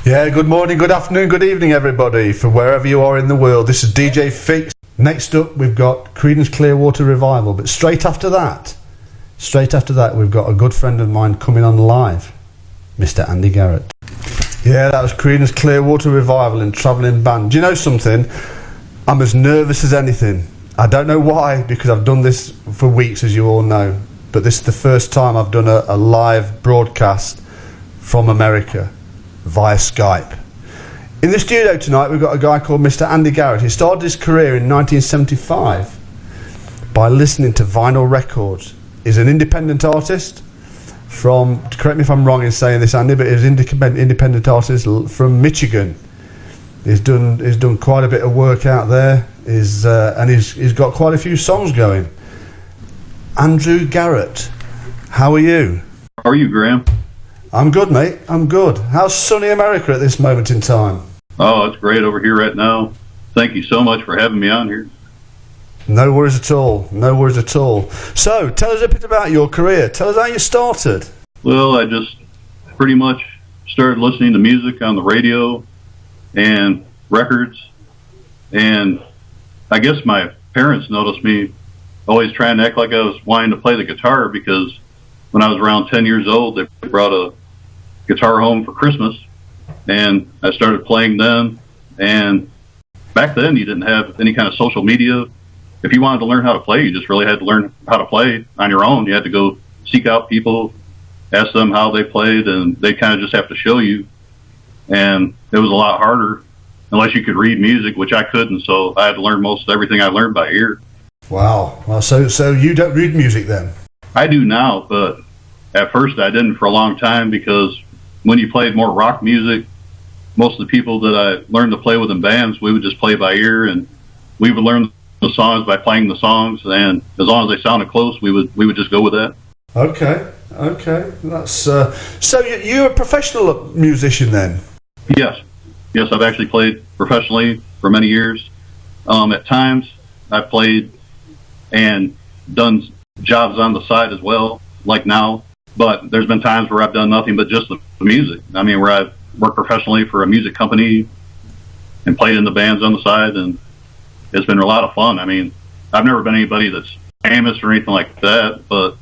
Yeah, good morning, good afternoon, good evening, everybody, from wherever you are in the world. This is DJ Fix. Next up, we've got Creedence Clearwater Revival, but straight after that, we've got a good friend of mine coming on live, Mr. Andy Garrett. Yeah, that was Creedence Clearwater Revival in Travelling Band. Do you know something? I'm as nervous as anything. I don't know why, because I've done this for weeks, as you all know, but this is the first time I've done a live broadcast from America via Skype. In the studio tonight we've got a guy called Mr. Andy Garrett. He started his career in 1975 by listening to vinyl records. He's an independent artist from, correct me if I'm wrong in saying this, Andy, but he's an independent artist from Michigan. He's done quite a bit of work out there, and he's got quite a few songs going. Andrew Garrett, how are you? How are you, Graham? I'm good, mate. I'm good. How's sunny America at this moment in time? Oh, it's great over here right now. Thank you so much for having me on here. No worries at all. No worries at all. So, tell us a bit about your career. Tell us how you started. Well, I just pretty much started listening to music on the radio and records. And I guess my parents noticed me always trying to act like I was wanting to play the guitar, because when I was around 10 years old, they brought a guitar home for Christmas, and I started playing then. And back then, you didn't have any kind of social media. If you wanted to learn how to play, you just really had to learn how to play on your own. You had to go seek out people, ask them how they played, and they kind of just have to show you. And it was a lot harder unless you could read music, which I couldn't, so I had to learn most everything I learned by ear. Wow. Well, so you don't read music then? I do now, but at first I didn't for a long time, because when you played more rock music, most of the people that I learned to play with in bands, we would just play by ear, and we would learn the songs by playing the songs, and as long as they sounded close, we would just go with that. Okay. That's so you're a professional musician then? Yes, I've actually played professionally for many years. At times, I've played and done jobs on the side as well, like now. But there's been times where I've done nothing but just the music. I mean, where I've worked professionally for a music company and played in the bands on the side, and it's been a lot of fun. I mean, I've never been anybody that's famous or anything like that, but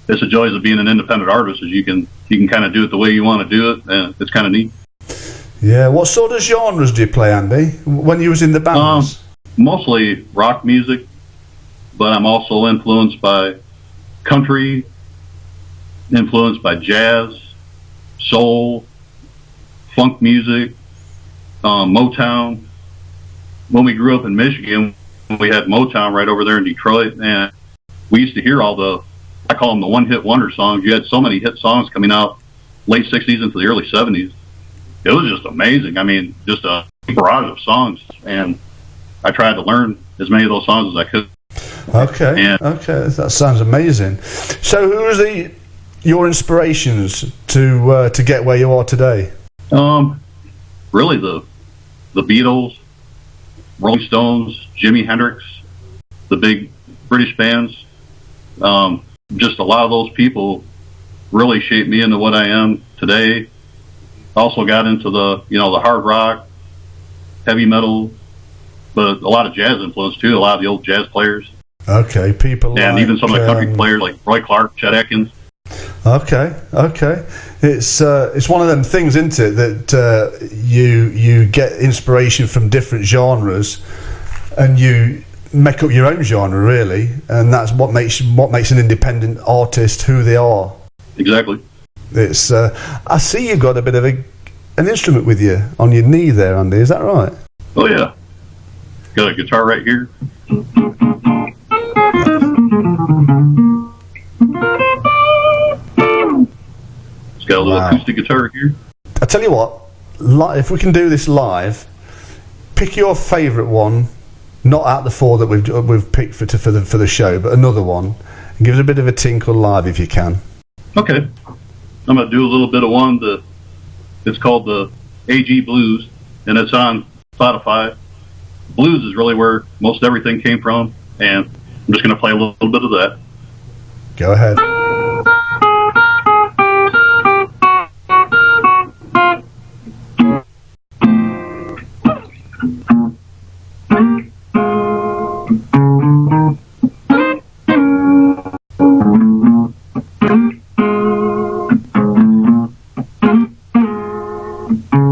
it's the joys of being an independent artist, is you can kind of do it the way you want to do it, and it's kind of neat. Yeah. What sort of genres do you play, Andy, when you was in the bands? Mostly rock music, but I'm also influenced by country, influenced by jazz, soul, funk music, Motown. When we grew up in Michigan, we had Motown right over there in Detroit, and we used to hear all I call them the one-hit wonder songs. You had so many hit songs coming out late 60s into the early 70s. It was just amazing. I mean, just a barrage of songs, and I tried to learn as many of those songs as I could. Okay, that sounds amazing. So who was your inspirations to get where you are today? Really the Beatles, Rolling Stones, Jimi Hendrix, the big British bands. Just a lot of those people really shaped me into what I am today. Also got into the hard rock, heavy metal, but a lot of jazz influence too. A lot of the old jazz players. Okay, people and even some of the country players like Roy Clark, Chet Atkins. Okay. It's one of them things, isn't it, that you get inspiration from different genres, and you make up your own genre, really, and that's what makes an independent artist who they are. Exactly. It's I see you've got a bit of an instrument with you on your knee there, Andy. Is that right? Oh yeah, got a guitar right here. It's got a little acoustic guitar here. I tell you what, if we can do this live, pick your favourite one, not out the four that we've picked for the show, but another one, and give us a bit of a tinkle live if you can. Okay, I'm gonna do a little bit of one it's called the AG Blues, and it's on Spotify. Blues is really where most everything came from, and I'm just gonna play a little bit of that. Go ahead.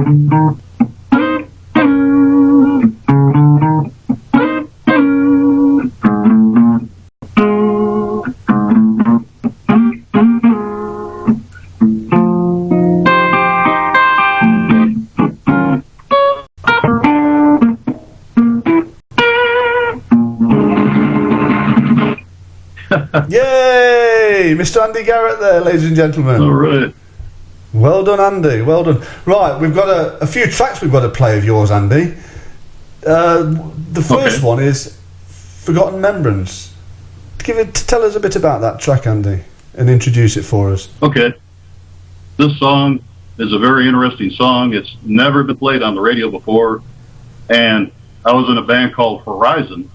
Yay! Mr. Andy Garrett there, ladies and gentlemen. All right. Well done, Andy. Well done. Right, we've got a few tracks we've got to play of yours, Andy. The first one is Forgotten Remembrance. Tell us a bit about that track, Andy, and introduce it for us. Okay. This song is a very interesting song. It's never been played on the radio before. And I was in a band called Horizon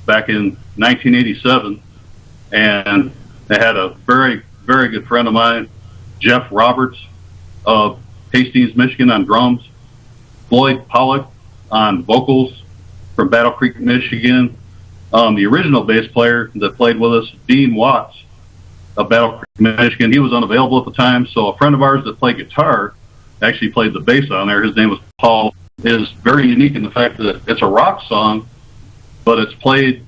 back in 1987. And I had a very, very good friend of mine, Jeff Roberts of Hastings, Michigan on drums, Floyd Pollock on vocals from Battle Creek, Michigan. The original bass player that played with us, Dean Watts of Battle Creek, Michigan, he was unavailable at the time, so a friend of ours that played guitar actually played the bass on there. His name was Paul. It is very unique in the fact that it's a rock song, but it's played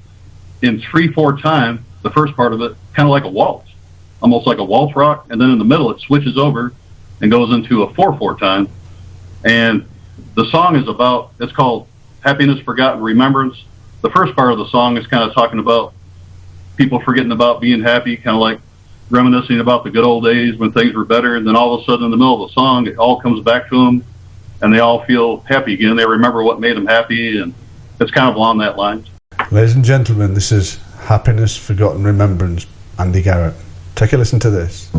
in 3/4 time, the first part of it, kind of like a waltz, almost like a waltz rock, and then in the middle it switches over and goes into a 4/4 time. And the song is about, it's called Happiness, Forgotten, Remembrance. The first part of the song is kind of talking about people forgetting about being happy, kind of like reminiscing about the good old days when things were better. And then all of a sudden in the middle of the song, it all comes back to them and they all feel happy again. They remember what made them happy, and it's kind of along that line. Ladies and gentlemen, this is Happiness, Forgotten, Remembrance, Andy Garrett. Take a listen to this.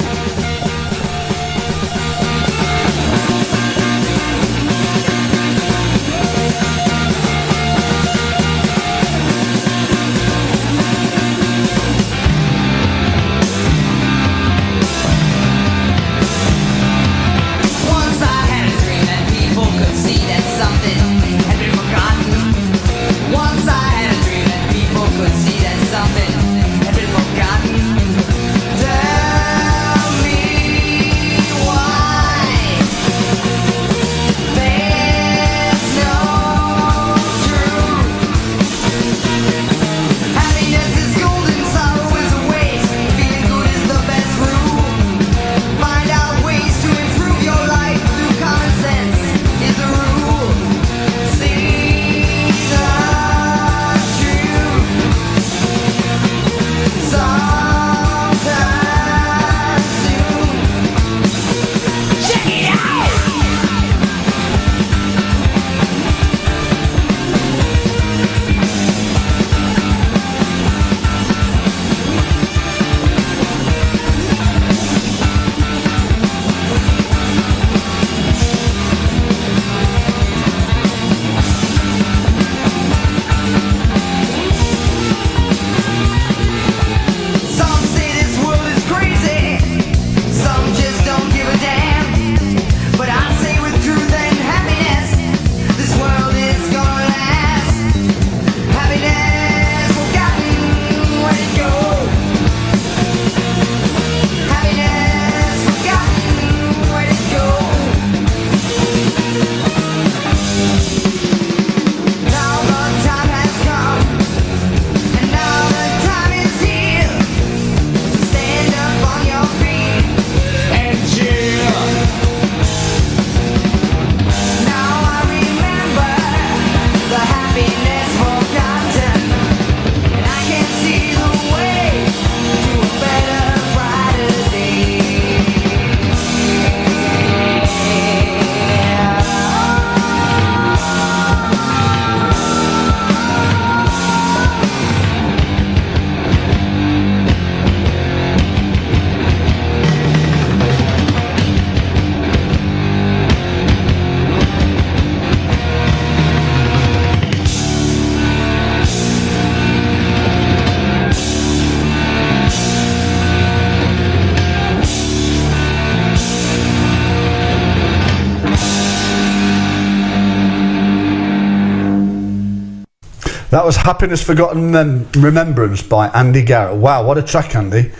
That was Happiness, Forgotten, and Remembrance by Andy Garrett. Wow, what a track, Andy.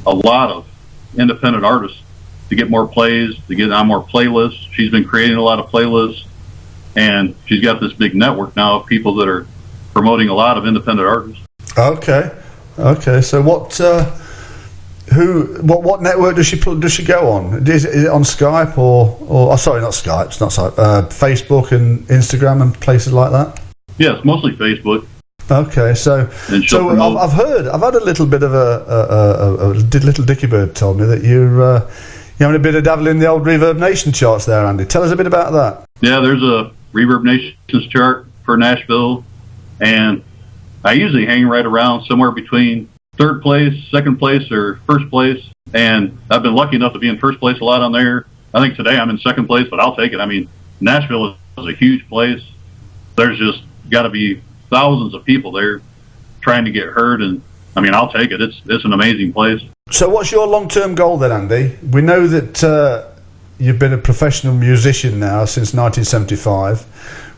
A lot of independent artists to get more plays, to get on more playlists. She's been creating a lot of playlists, and she's got this big network now of people that are promoting a lot of independent artists. Okay. So what network does she go on? Is it on Skype or sorry, not Skype, it's not Skype, Facebook and Instagram and places like that? Yes, mostly Facebook. Okay, so I've had a little bit of a little Dicky Bird told me that you're having a bit of dabble in the old Reverb Nation charts there, Andy. Tell us a bit about that. Yeah, there's a Reverb Nations chart for Nashville, and I usually hang right around somewhere between third place, second place, or first place, and I've been lucky enough to be in first place a lot on there. I think today I'm in second place, but I'll take it. I mean, Nashville is a huge place. There's just got to be thousands of people there trying to get heard, and I mean, I'll take it. It's an amazing place. So what's your long-term goal then, Andy? We know that you've been a professional musician now since 1975.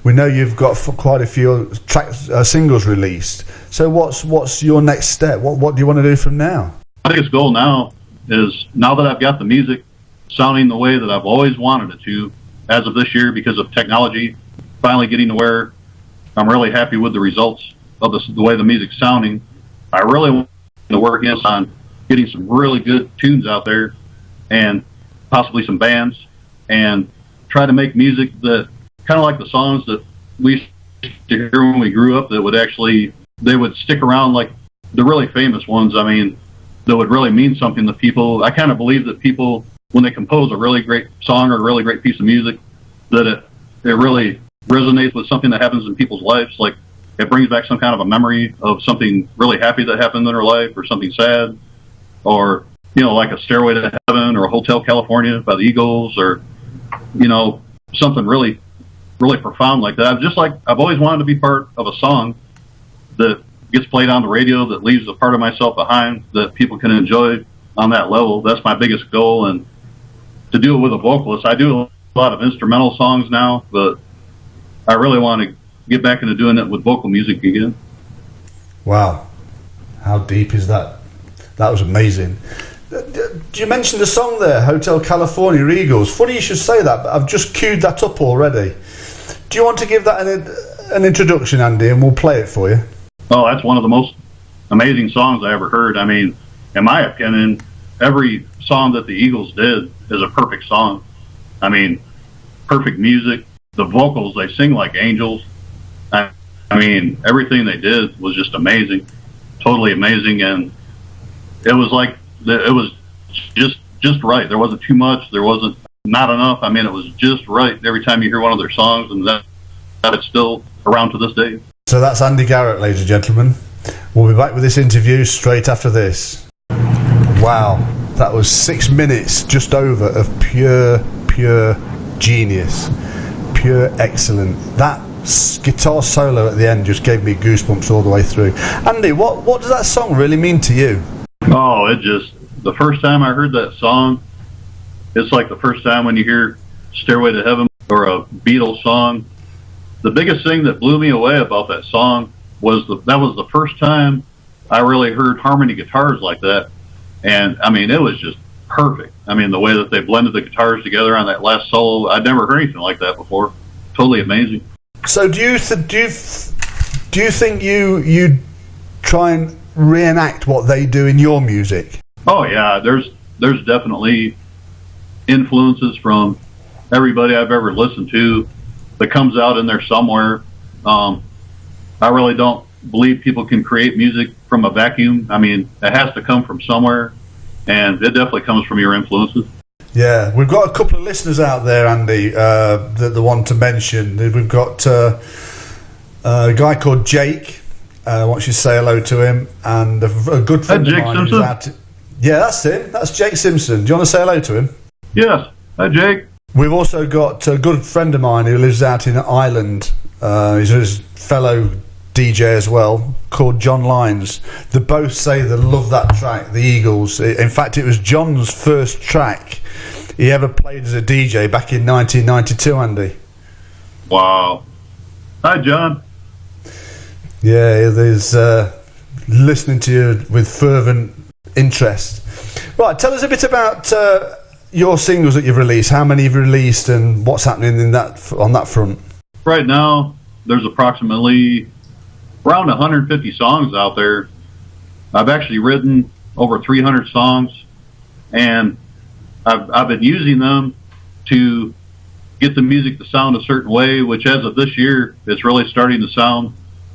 We know you've got quite a few singles released. So what's your next step? What do you want to do from now? My biggest goal now is, now that I've got the music sounding the way that I've always wanted it to, as of this year, because of technology finally getting to where I'm really happy with the results of the way the music's sounding. I really want to work on getting some really good tunes out there, and possibly some bands, and try to make music that kind of like the songs that we used to hear when we grew up, that would actually, they would stick around, like the really famous ones. I mean, that would really mean something to people. I kind of believe that people, when they compose a really great song or a really great piece of music, that it really resonates with something that happens in people's lives. Like, it brings back some kind of a memory of something really happy that happened in their life, or something sad, or, you know, like a Stairway to Heaven or a Hotel California by the Eagles, or, you know, something really, really profound like that. I've always wanted to be part of a song that gets played on the radio, that leaves a part of myself behind, that people can enjoy on that level. That's my biggest goal, and to do it with a vocalist. I do a lot of instrumental songs now, but I really want to get back into doing it with vocal music again. Wow, how deep is that? That was amazing. You mentioned a song there, Hotel California, Eagles. Funny you should say that, but I've just queued that up already. Do you want to give that an introduction, Andy, and we'll play it for you? Oh, that's one of the most amazing songs I ever heard. I mean, in my opinion, every song that the Eagles did is a perfect song. I mean, perfect music. The vocals, they sing like angels. I mean, everything they did was just amazing, totally amazing, and it was like, it was just right. There wasn't too much, there wasn't not enough. I mean, it was just right every time you hear one of their songs, and that it's still around to this day. So that's Andy Garrett, ladies and gentlemen. We'll be back with this interview straight after this. Wow, that was 6 minutes, just over, of pure genius. Pure excellent. That guitar solo at the end just gave me goosebumps all the way through. Andy, what does that song really mean to you? Oh, the first time I heard that song, it's like the first time when you hear Stairway to Heaven or a Beatles song. The biggest thing that blew me away about that song was that was the first time I really heard harmony guitars like that. And I mean, it was just perfect. I mean, the way that they blended the guitars together on that last solo, I'd never heard anything like that before. Totally amazing. So do you think you try and reenact what they do in your music? Oh yeah, there's definitely influences from everybody I've ever listened to that comes out in there somewhere. I really don't believe people can create music from a vacuum. I mean, it has to come from somewhere, and it definitely comes from your influences. Yeah, we've got a couple of listeners out there, Andy, that the one to mention. We've got a guy called Jake. I want you to say hello to him, and a good friend of mine who's out. Yeah, that's him. That's Jake Simpson. Do you want to say hello to him? Yes. Hi, Jake. We've also got a good friend of mine who lives out in Ireland. He's a fellow DJ as well, called John Lyons. They both say they love that track, the Eagles. In fact, it was John's first track he ever played as a DJ back in 1992, Andy. Wow. Hi, John. Yeah, there's listening to you with fervent interest. Right, tell us a bit about your singles that you've released? How many have you released, and what's happening in that on that front? Right now, there's approximately around 150 songs out there. I've actually written over 300 songs, and I've been using them to get the music to sound a certain way, which as of this year, it's really starting to sound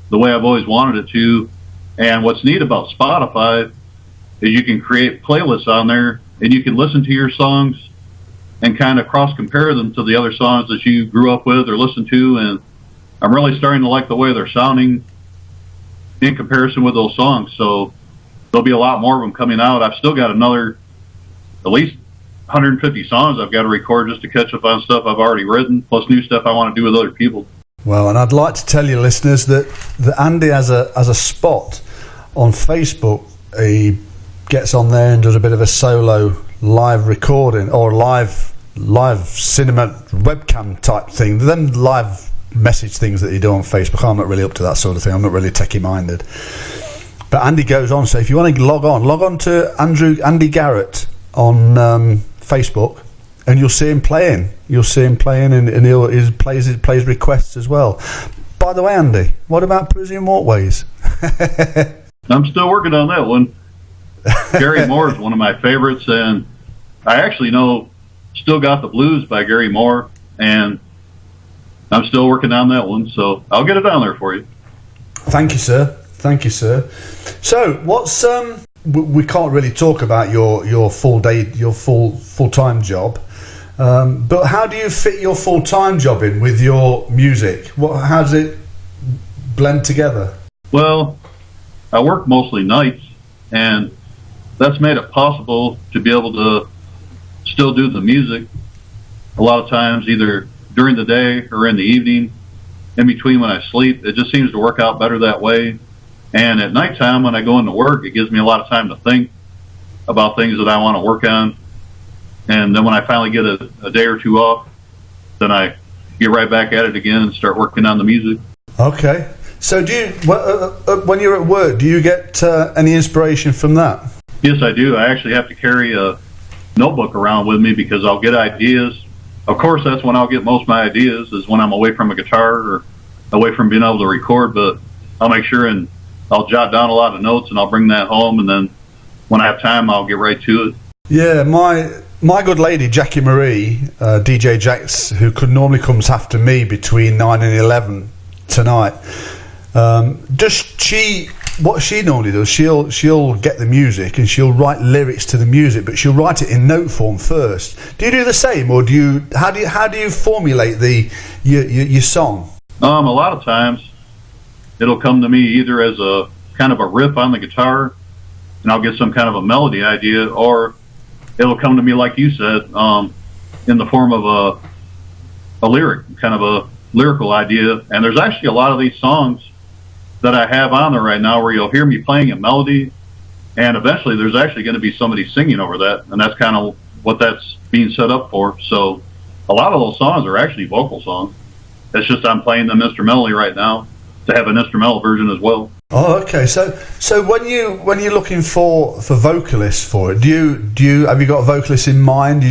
the way I've always wanted it to. And what's neat about Spotify is you can create playlists on there, and you can listen to your songs and kind of cross-compare them to the other songs that you grew up with or listened to. And I'm really starting to like the way they're sounding in comparison with those songs. So there'll be a lot more of them coming out. I've still got another at least 150 songs I've got to record just to catch up on stuff I've already written, plus new stuff I want to do with other people. Well, and I'd like to tell you, listeners, that Andy has a spot on Facebook. He gets on there and does a bit of a solo live recording or live cinema webcam type thing. Them live message things that you do on Facebook, I'm not really up to that sort of thing. I'm not really techie minded. But Andy goes on, so if you want to log on to Andy Garrett on Facebook, and you'll see him playing. And he plays requests as well. By the way, Andy, what about Parisian Walkways? I'm still working on that one. Gary Moore is one of my favorites, and I actually know Still Got the Blues by Gary Moore, and I'm still working on that one, so I'll get it down there for you. Thank you, sir. So, what's we can't really talk about your full-time job, but how do you fit your full-time job in with your music? How does it blend together? Well, I work mostly nights, and that's made it possible to be able to still do the music a lot of times, either during the day or in the evening, in between when I sleep. It just seems to work out better that way. And at nighttime, when I go into work, it gives me a lot of time to think about things that I want to work on. And then when I finally get a day or two off, then I get right back at it again and start working on the music. Okay. So do you, when you're at work, do you get any inspiration from that? Yes, I do. I actually have to carry a notebook around with me because I'll get ideas. Of course, that's when I'll get most of my ideas, is when I'm away from a guitar or away from being able to record. But I'll make sure and I'll jot down a lot of notes, and I'll bring that home, and then when I have time, I'll get right to it. Yeah, my good lady, Jackie Marie, DJ Jax, who normally comes after me between 9 and 11 tonight, what she normally does, she'll get the music and she'll write lyrics to the music, but she'll write it in note form first. Do you do the same, or how do you formulate your song? A lot of times it'll come to me either as a kind of a riff on the guitar, and I'll get some kind of a melody idea, or it'll come to me, like you said, in the form of a lyric, kind of a lyrical idea. And there's actually a lot of these songs that I have on there right now where you'll hear me playing a melody, and eventually there's actually going to be somebody singing over that, and that's kind of what that's being set up for. So a lot of those songs are actually vocal songs. It's just I'm playing them instrumentally right now to have an instrumental version as well. Oh, okay. So when you're looking for vocalists for it, do you have you got vocalists in mind?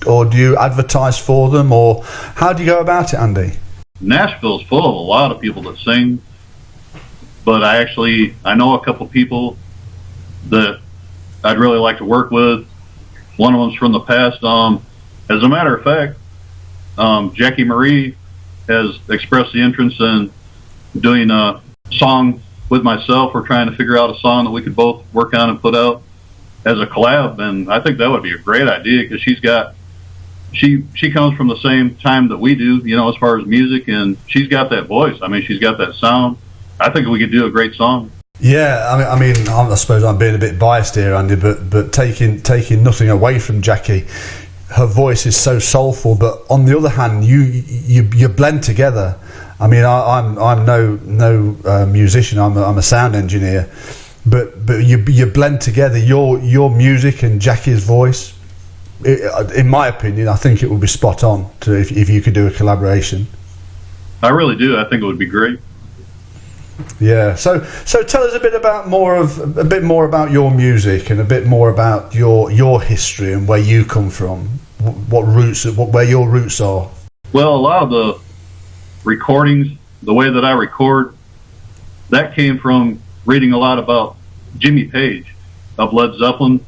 Or do you advertise for them, or how do you go about it, Andy? Nashville's full of a lot of people that sing, but I know a couple people that I'd really like to work with. One of them's from the past. As a matter of fact, Jackie Marie has expressed the interest in doing a song with myself. We're trying to figure out a song that we could both work on and put out as a collab, and I think that would be a great idea because she comes from the same time that we do, as far as music, and she's got that voice. I mean, she's got that sound. I think we could do a great song. Yeah, I suppose I'm being a bit biased here, Andy, but taking nothing away from Jackie, her voice is so soulful. But on the other hand, you blend together. I mean, I'm no musician. I'm a sound engineer, but you blend together your music and Jackie's voice. In my opinion, I think it would be spot on if you could do a collaboration. I really do. I think it would be great. Yeah. So tell us a bit more about your music and a bit more about your history and where you come from, where your roots are. Well, a lot of the recordings, the way that I record, that came from reading a lot about Jimmy Page of Led Zeppelin,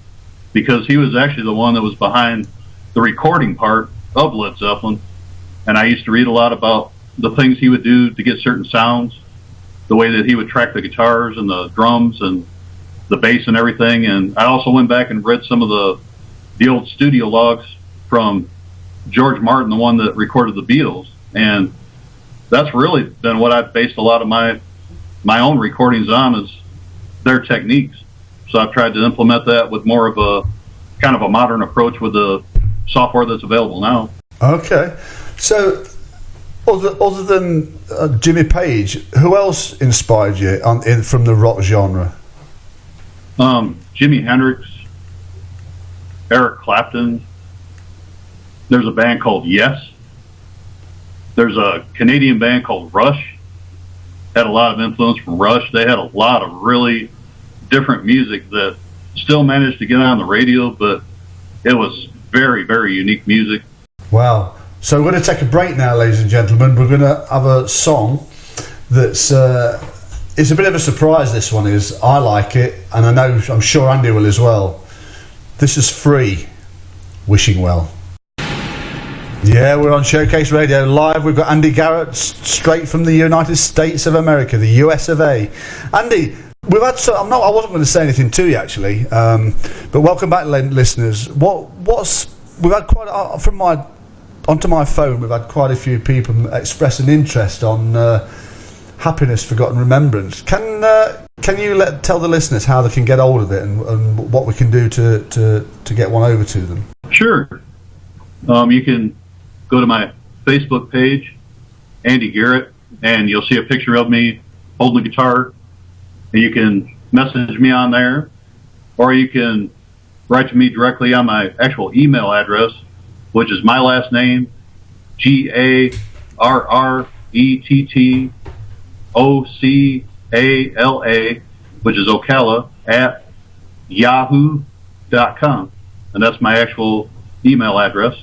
because he was actually the one that was behind the recording part of Led Zeppelin. And I used to read a lot about the things he would do to get certain sounds, the way that he would track the guitars and the drums and the bass and everything. And I also went back and read some of the old studio logs from George Martin, the one that recorded the Beatles. And that's really been what I've based a lot of my own recordings on, is their techniques. So I've tried to implement that with more of a kind of a modern approach with the software that's available now. Okay. So other than Jimmy Page, who else inspired you from the rock genre? Jimi Hendrix, Eric Clapton. There's a band called Yes. There's a Canadian band called Rush. Had a lot of influence from Rush. They had a lot of really different music that still managed to get on the radio, but it was very, very unique music. Wow. So we're going to take a break now, ladies and gentlemen. We're going to have a song that's it's a bit of a surprise. This one is. I like it, and I'm sure Andy will as well. This is Free, Wishing Well. Yeah, we're on Showcase Radio live. We've got Andy Garrett straight from the United States of America, the US of A. Andy, we've had I wasn't going to say anything to you actually, but welcome back, listeners. We've had onto my phone. We've had quite a few people express an interest on Happiness, Forgotten Remembrance. Can you tell the listeners how they can get hold of it and what we can do to get one over to them? Sure. You can go to my Facebook page, Andy Garrett, and you'll see a picture of me holding the guitar. And you can message me on there, or you can write to me directly on my actual email address, which is my last name, GARRETTOCALA, which is Ocala, at yahoo.com. And that's my actual email address.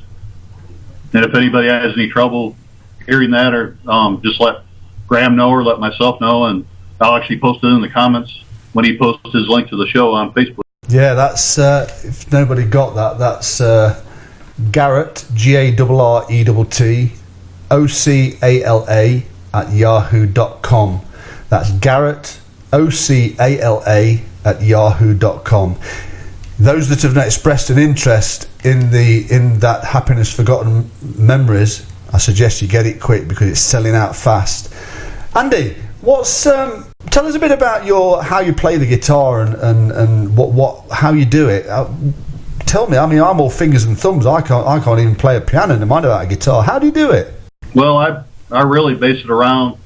And if anybody has any trouble hearing that, or just let Graham know or let myself know, and I'll actually post it in the comments when he posts his link to the show on Facebook. Yeah, that's if nobody got that, that's Garrett, GARRETT OCALA at yahoo.com. That's Garrett, OCALA at yahoo.com. Those that have expressed an interest in that Happiness, Forgotten Memories, I suggest you get it quick because it's selling out fast. Andy, tell us a bit about how you play the guitar and how you do it. Tell me. I mean, I'm all fingers and thumbs. I can't even play a piano, no matter about a guitar. How do you do it? Well, I really base it around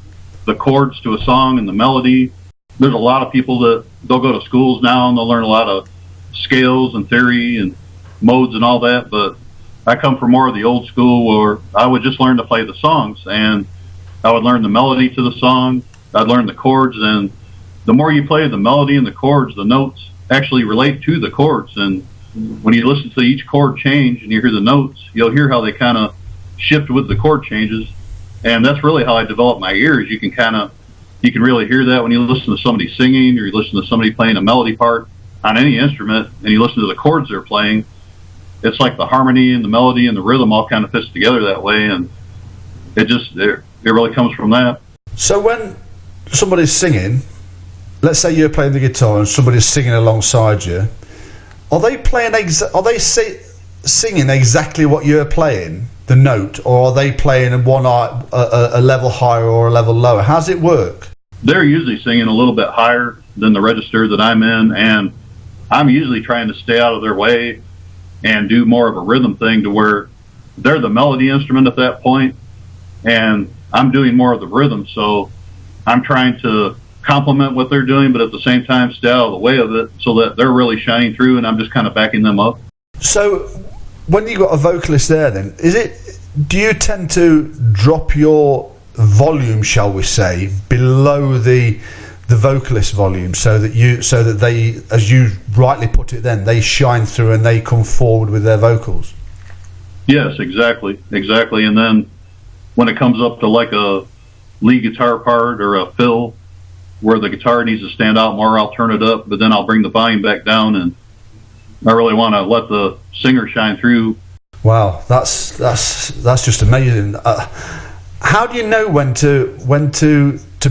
the chords to a song and the melody. There's a lot of people that they'll go to schools now and they'll learn a lot of scales and theory and modes and all that, but I come from more of the old school where I would just learn to play the songs, and I would learn the melody to the song. I'd learn the chords, and the more you play the melody and the chords, the notes actually relate to the chords. And when you listen to each chord change and you hear the notes, you'll hear how they kind of shift with the chord changes. And that's really how I develop my ears. You can really hear that when you listen to somebody singing, or you listen to somebody playing a melody part on any instrument, and you listen to the chords they're playing. It's like the harmony and the melody and the rhythm all kind of fits together that way, and it really comes from that. So when somebody's singing, let's say you're playing the guitar and somebody's singing alongside you, are they singing exactly what you're playing, the note, or are they playing a level higher or a level lower? How does it work? They're usually singing a little bit higher than the register that I'm in, and I'm usually trying to stay out of their way and do more of a rhythm thing to where they're the melody instrument at that point, and I'm doing more of the rhythm. So I'm trying to complement what they're doing, but at the same time stay out of the way of it so that they're really shining through, and I'm just kind of backing them up. So when you got a vocalist there, then do you tend to drop your volume, shall we say, below the vocalist volume, so that they, as you rightly put it, then they shine through and they come forward with their vocals. Yes, exactly. And then when it comes up to like a lead guitar part or a fill where the guitar needs to stand out more, I'll turn it up, but then I'll bring the volume back down, and I really want to let the singer shine through. Wow, that's just amazing. How do you know when to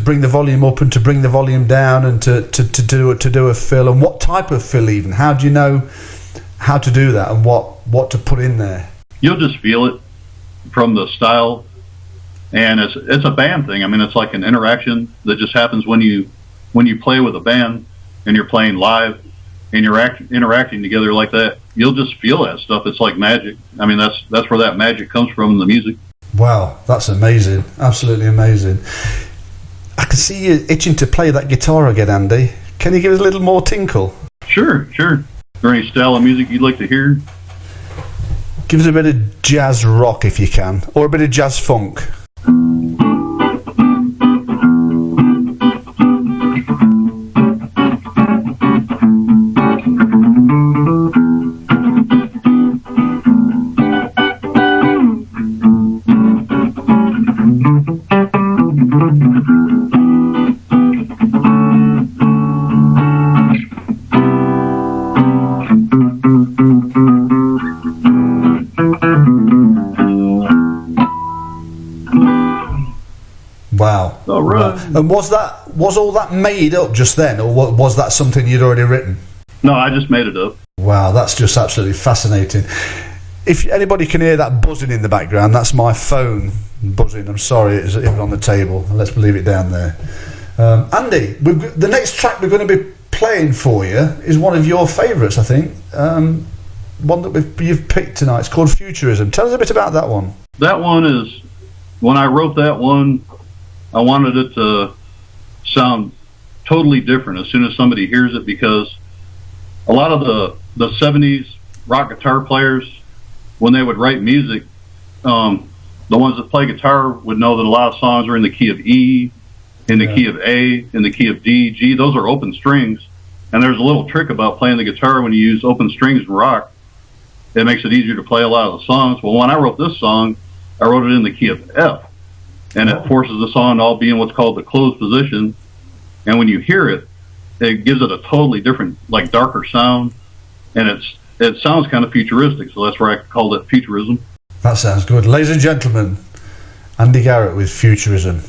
bring the volume up and to bring the volume down, and to do a fill, and what type of fill even? How do you know how to do that and what to put in there? You'll just feel it from the style, and it's a band thing. I mean, it's like an interaction that just happens when you play with a band and you're playing live and you're interacting together like that. You'll just feel that stuff. It's like magic. I mean, that's where that magic comes from in the music. Wow, that's amazing. Absolutely amazing. I can see you itching to play that guitar again, Andy. Can you give us a little more tinkle? Sure. Is there any style of music you'd like to hear? Give us a bit of jazz rock if you can, or a bit of jazz funk. Wow. All right. And was all that made up just then, or was that something you'd already written? No, I just made it up. Wow, that's just absolutely fascinating. If anybody can hear that buzzing in the background, that's my phone buzzing. I'm sorry, it's even on the table. Let's leave it down there. Andy, the next track we're going to be playing for you is one of your favourites, I think. One that you've picked tonight. It's called Futurism. Tell us a bit about that one. That one is, when I wrote that one, I wanted it to sound totally different as soon as somebody hears it, because a lot of the 70s rock guitar players, when they would write music, the ones that play guitar would know that a lot of songs are in the key of E, in the key of A, in the key of D, G. Those are open strings. And there's a little trick about playing the guitar when you use open strings in rock. It makes it easier to play a lot of the songs. Well, when I wrote this song, I wrote it in the key of F. And it forces the song to all be in what's called the closed position. And when you hear it, it gives it a totally different, like, darker sound. And it sounds kind of futuristic, so that's where I called it Futurism. That sounds good. Ladies and gentlemen, Andy Garrett with Futurism.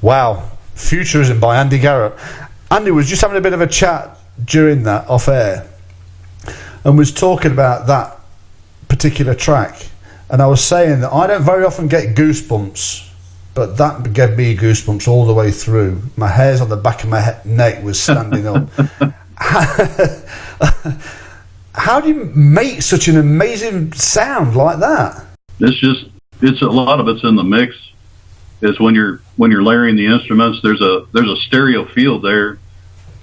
Wow. Futurism by Andy Garrett. Andy was just having a bit of a chat during that off air and was talking about that particular track, and I was saying that I don't very often get goosebumps, but that gave me goosebumps all the way through. My hairs on the back of my neck was standing up. How do you make such an amazing sound like that? It's a lot of it's in the mix. It's when you're layering the instruments, there's a stereo field there,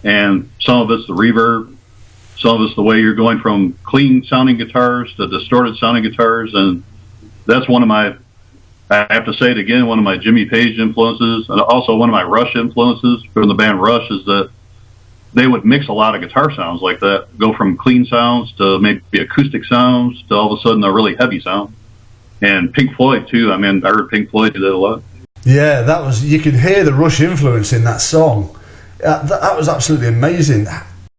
and some of it's the reverb, some of it's the way you're going from clean sounding guitars to distorted sounding guitars, and that's one of my, I have to say it again, one of my Jimmy Page influences, and also one of my Rush influences from the band Rush, is that they would mix a lot of guitar sounds like that, go from clean sounds to maybe acoustic sounds to all of a sudden a really heavy sound. And Pink Floyd too. I mean, I heard Pink Floyd do that a lot. Yeah, that was, you could hear the Rush influence in that song. That was absolutely amazing.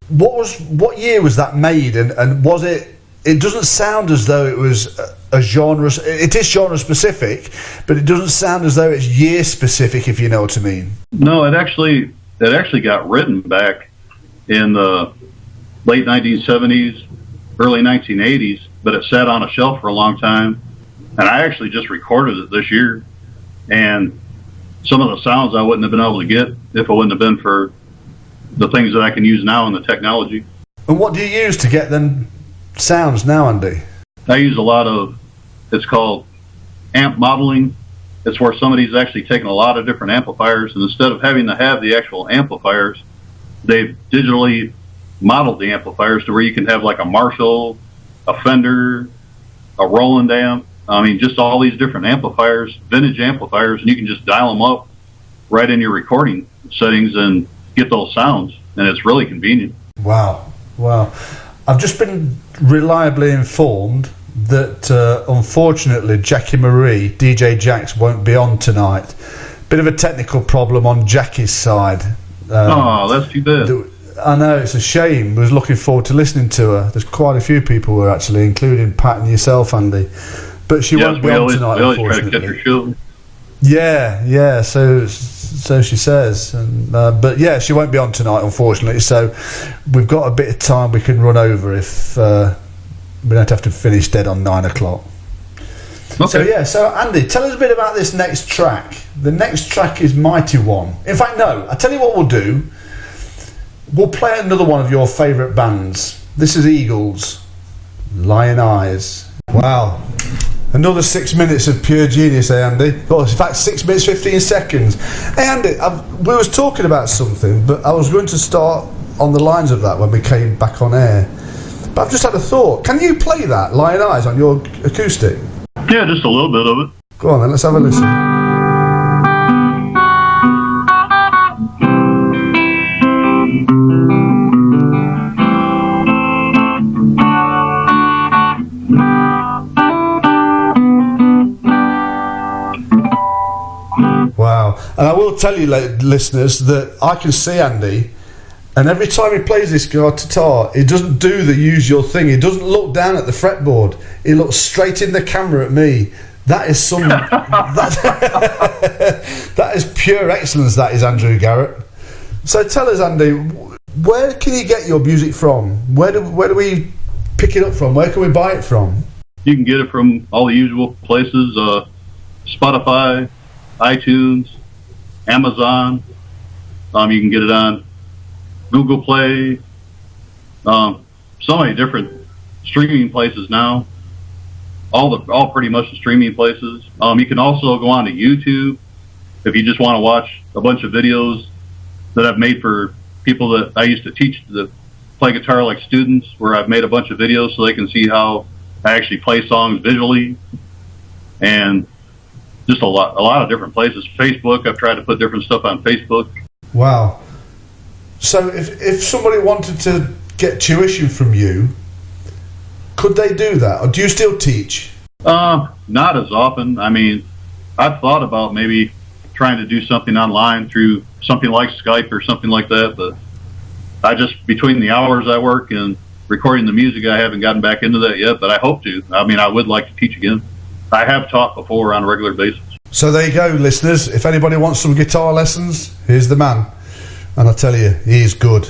What year was that made, and was it doesn't sound as though it was a genre, it is genre specific, but it doesn't sound as though it's year specific, if you know what I mean. No, it actually got written back in the late 1970s, early 1980s, but it sat on a shelf for a long time, and I actually just recorded it this year. And some of the sounds I wouldn't have been able to get if it wouldn't have been for the things that I can use now in the technology. And what do you use to get them sounds now, Andy? I use a lot of, it's called amp modeling. It's where somebody's actually taken a lot of different amplifiers, and instead of having to have the actual amplifiers, they've digitally modeled the amplifiers to where you can have like a Marshall, a Fender, a Roland amp. I mean, just all these different amplifiers, vintage amplifiers, and you can just dial them up right in your recording settings and get those sounds, and it's really convenient. Wow. I've just been reliably informed that unfortunately Jackie Marie, DJ Jax, won't be on tonight. Bit of a technical problem on Jackie's side. That's too bad. I know, it's a shame. I was looking forward to listening to her. There's quite a few people who are actually, including Pat and yourself, Andy. But she won't be on tonight, unfortunately. We always try to catch her show. Yeah. So she says, but yeah, she won't be on tonight, unfortunately. So we've got a bit of time we can run over if we don't have to finish dead on 9 o'clock. Okay. So Andy, tell us a bit about this next track. The next track is Mighty One. In fact, no, I tell you what we'll do. We'll play another one of your favourite bands. This is Eagles, Lion Eyes. Wow. Another 6 minutes of pure genius, Andy? Well, in fact, 6 minutes, 15 seconds. Hey, Andy, we was talking about something, but I was going to start on the lines of that when we came back on air. But I've just had a thought. Can you play that, Lion Eyes, on your acoustic? Yeah, just a little bit of it. Go on then, let's have a listen. Wow. And I will tell you, listeners, that I can see Andy, and every time he plays this guitar, he doesn't do the usual thing. He doesn't look down at the fretboard. He looks straight in the camera at me. That is that is pure excellence, that is, Andrew Garrett. So tell us, Andy, where can you get your music from? Where do we pick it up from? Where can we buy it from? You can get it from all the usual places, Spotify, iTunes, Amazon. You can get it on Google Play, so many different streaming places now. All pretty much the streaming places. You can also go on to YouTube if you just want to watch a bunch of videos that I've made for people that I used to teach that play guitar like students, where I've made a bunch of videos so they can see how I actually play songs visually, and just a lot of different places. Facebook, I've tried to put different stuff on Facebook. Wow. So if somebody wanted to get tuition from you, could they do that, or do you still teach? Not as often. I mean, I've thought about maybe trying to do something online through something like Skype or something like that, but I just, between the hours I work and recording the music, I haven't gotten back into that yet, but I hope to. I mean, I would like to teach again. I have taught before on a regular basis. So there you go, listeners. If anybody wants some guitar lessons, here's the man. And I tell you, he is good.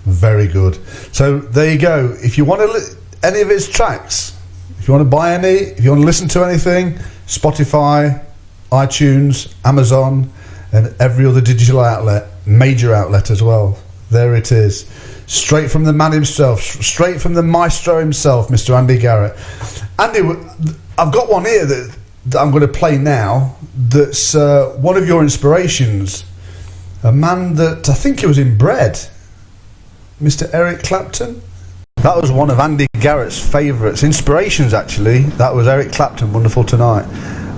Very good. So there you go. If you want to any of his tracks, if you want to buy any, if you want to listen to anything, Spotify, iTunes, Amazon, and every other digital outlet, major outlet as well. There it is. Straight from the man himself, straight from the maestro himself, Mr. Andy Garrett. Andy, I've got one here that I'm going to play now that's one of your inspirations. A man that I think he was inbred, Mr. Eric Clapton. That was one of Andy Garrett's favourites, inspirations actually. That was Eric Clapton, Wonderful Tonight.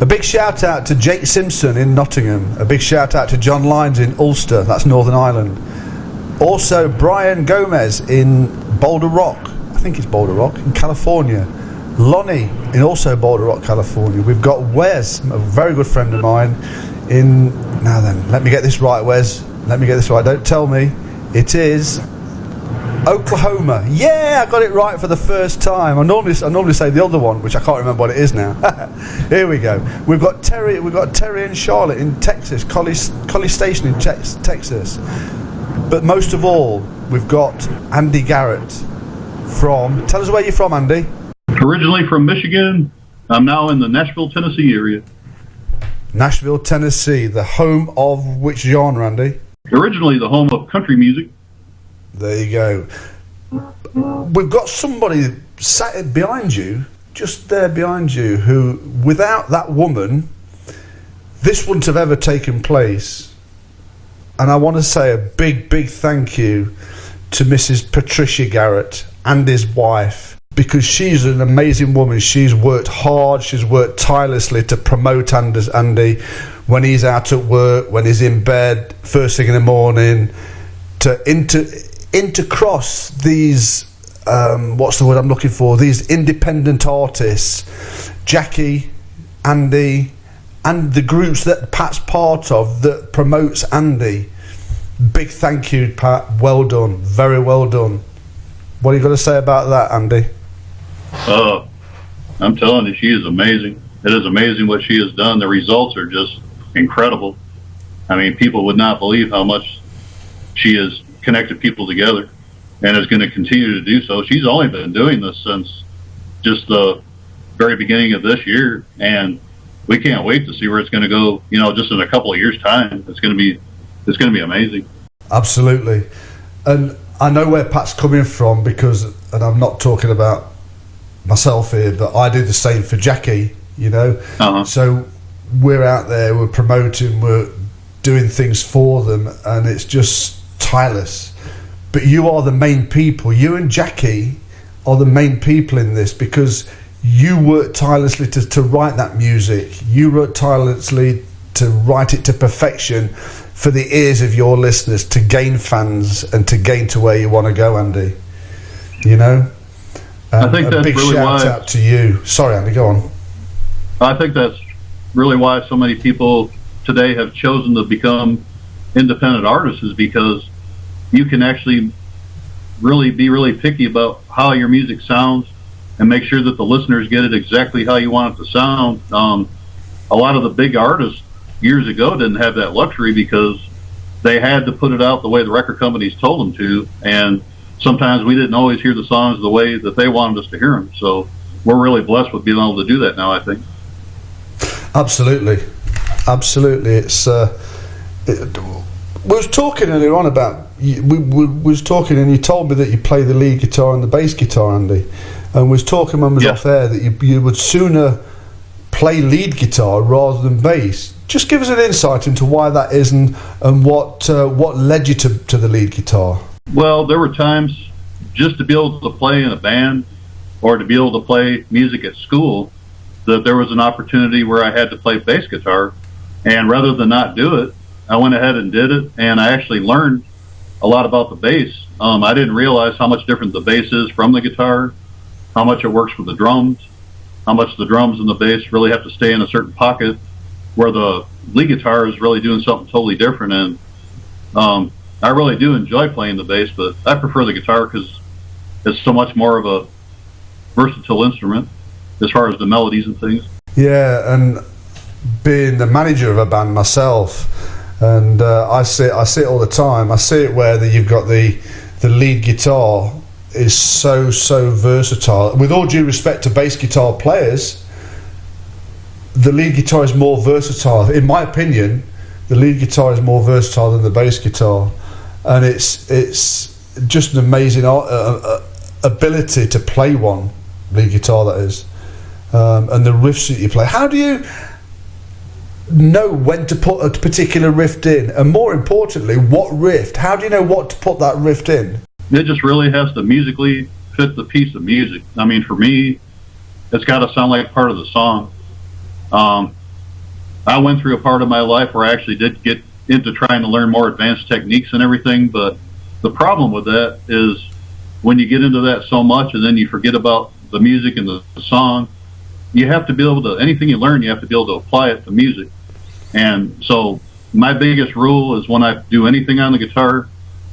A big shout out to Jake Simpson in Nottingham. A big shout out to John Lyons in Ulster, that's Northern Ireland. Also Brian Gomez in Boulder Rock, I think it's Boulder Rock, in California. Lonnie in also Boulder Rock, California. We've got Wes, a very good friend of mine in, now then, let me get this right, Wes. Let me get this right, don't tell me. It is Oklahoma. Yeah, I got it right for the first time. I normally say the other one, which I can't remember what it is now. Here we go. We've got Terry and Charlotte in Texas, College Station in Texas. But most of all, we've got Andy Garrett from. Tell us where you're from, Andy. Originally from Michigan. I'm now in the Nashville, Tennessee area. Nashville, Tennessee, the home of which genre, Andy? Originally the home of country music. There you go. We've got somebody sat behind you, just there behind you, who, without that woman, this wouldn't have ever taken place. And I want to say a big, big thank you to Mrs. Patricia Garrett, Andy's wife, because she's an amazing woman. She's worked hard, she's worked tirelessly to promote Andy when he's out at work, when he's in bed, first thing in the morning, to intercross these, what's the word I'm looking for, these independent artists, Jackie, Andy, and the groups that Pat's part of that promotes Andy. Big thank you, Pat. Well done. Very well done. What are you going to say about that, Andy? I'm telling you, she is amazing. It is amazing what she has done. The results are just incredible. I mean, people would not believe how much she has connected people together and is going to continue to do so. She's only been doing this since just the very beginning of this year, and we can't wait to see where it's going to go. You know, just in a couple of years' time, it's going to be amazing. Absolutely. And I know where Pat's coming from because, and I'm not talking about myself here, but I do the same for Jackie, you know. So we're out there, we're promoting, we're doing things for them, and it's just tireless. But you are the main people. You and Jackie are the main people in this because you work tirelessly to write that music. You work tirelessly to write it to perfection for the ears of your listeners, to gain fans and to gain to where you want to go, Andy. You know? I think that's a big really shout out to you. Sorry, Andy, go on. I think that's really why so many people today have chosen to become independent artists, is because you can actually be really picky about how your music sounds and make sure that the listeners get it exactly how you want it to sound. A lot of the big artists years ago didn't have that luxury because they had to put it out the way the record companies told them to, and sometimes we didn't always hear the songs the way that they wanted us to hear them. So we're really blessed with being able to do that now, I think. Absolutely. It's we was talking earlier on about we was talking, and you told me that you play the lead guitar and the bass guitar, Andy, and we was talking when we was off air that you would sooner play lead guitar rather than bass. Just give us an insight into why that is, and what led you to the lead guitar. Well, there were times just to be able to play in a band or to be able to play music at school that there was an opportunity where I had to play bass guitar, and rather than not do it, I went ahead and did it, and I actually learned a lot about the bass. I didn't realize how much different the bass is from the guitar, how much it works with the drums, how much the drums and the bass really have to stay in a certain pocket, where the lead guitar is really doing something totally different. And I really do enjoy playing the bass, but I prefer the guitar because it's so much more of a versatile instrument as far as the melodies and things. Yeah, and being the manager of a band myself, and I see it all the time. I see it where you've got the lead guitar is so versatile. With all due respect to bass guitar players, the lead guitar is more versatile. In my opinion, the lead guitar is more versatile than the bass guitar, and it's just an amazing ability to play one lead guitar, that is, and the riffs that you play. How do you know when to put a particular riff in, and more importantly, what riff? How do you know what to put that riff in? It just really has to musically fit the piece of music. I mean, for me, it's got to sound like part of the song. I went through a part of my life where I actually did get into trying to learn more advanced techniques and everything, but the problem with that is when you get into that so much and then you forget about the music and the song, you have to be able to, anything you learn, you have to be able to apply it to music. And so my biggest rule is when I do anything on the guitar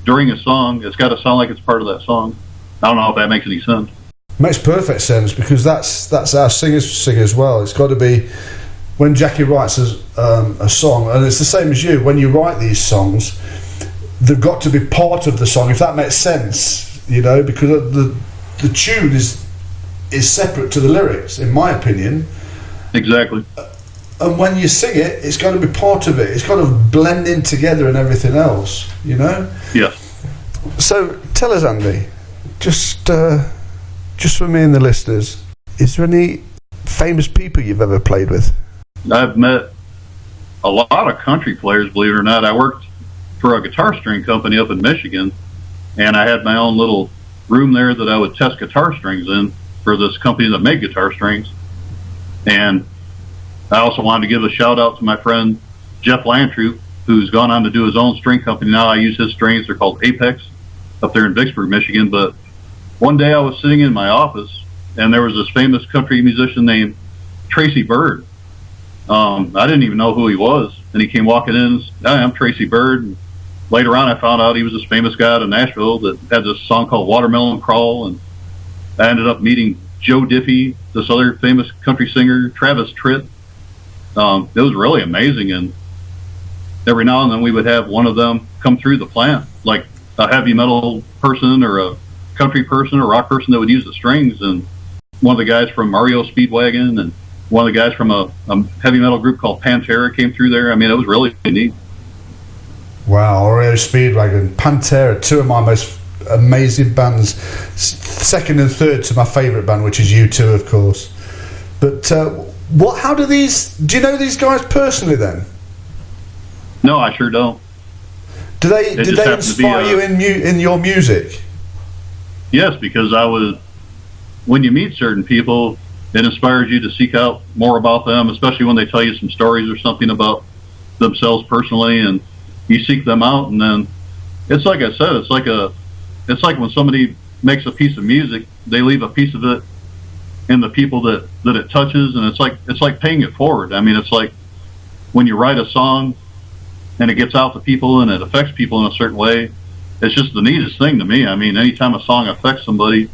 during a song, it's got to sound like it's part of that song. I don't know if that makes any sense. Makes perfect sense, because that's how singers sing as well. It's got to be, when Jackie writes a song, and it's the same as you, when you write these songs, they've got to be part of the song, if that makes sense, because the tune is separate to the lyrics, in my opinion. Exactly. And when you sing it, it's got to be part of it. It's got to blend in together and everything else, Yes. So tell us, Andy, just for me and the listeners, is there any famous people you've ever played with? I've met a lot of country players, believe it or not. I worked for a guitar string company up in Michigan, and I had my own little room there that I would test guitar strings in for this company that made guitar strings. And I also wanted to give a shout out to my friend Jeff Landtroop, who's gone on to do his own string company now. I use his strings. They're called Apex, up there in Vicksburg, Michigan. But one day I was sitting in my office, and there was this famous country musician named Tracy Byrd. I didn't even know who he was, and he came walking in and said, "Hi, I'm Tracy Byrd." And later on I found out he was this famous guy out of Nashville that had this song called Watermelon Crawl, and I ended up meeting Joe Diffie, this other famous country singer, Travis Tritt. It was really amazing, and every now and then we would have one of them come through the plant, like a heavy metal person or a country person or rock person that would use the strings, and one of the guys from Mario Speedwagon and one of the guys from a heavy metal group called Pantera came through there. I mean, it was really neat. Wow, Mario Speedwagon, Pantera, two of my most amazing bands, second and third to my favourite band, which is U2, of course. But how do you know these guys personally then? No, I sure don't. Did they inspire you in your music? Yes, because when you meet certain people, it inspires you to seek out more about them, especially when they tell you some stories or something about themselves personally, and you seek them out. And then it's like I said, it's like when somebody makes a piece of music, they leave a piece of it in the people that it touches, and it's like paying it forward. I mean, it's like when you write a song and it gets out to people and it affects people in a certain way. It's just the neatest thing to me. I mean, anytime a song affects somebody,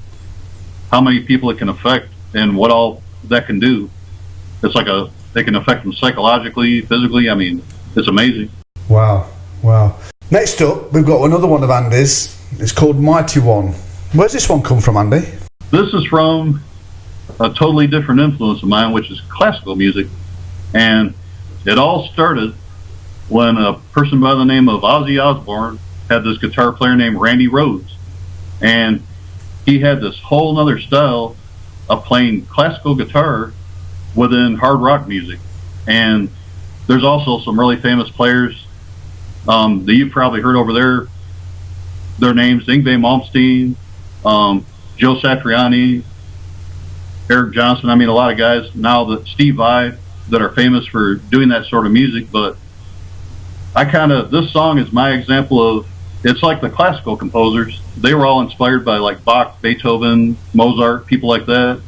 how many people it can affect and what all that can do. It's like they can affect them psychologically, physically. I mean, it's amazing. Wow. Next up, we've got another one of Andy's. It's called Mighty One. Where's this one come from, Andy? This is from a totally different influence of mine, which is classical music. And it all started when a person by the name of Ozzy Osbourne had this guitar player named Randy Rhoads. And he had this whole other style of playing classical guitar within hard rock music. And there's also some really famous players that you've probably heard over there. Their names: Yngwie Malmsteen, Joe Satriani, Eric Johnson. I mean, a lot of guys now, Steve Vai, that are famous for doing that sort of music. But this song is my example of, it's like the classical composers. They were all inspired by like Bach, Beethoven, Mozart, people like that.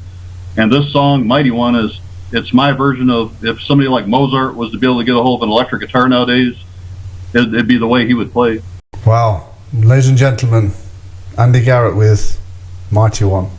And this song, Mighty One, it's my version of if somebody like Mozart was to be able to get a hold of an electric guitar nowadays, it'd be the way he would play. Wow. Ladies and gentlemen, Andy Garrett with Mighty One.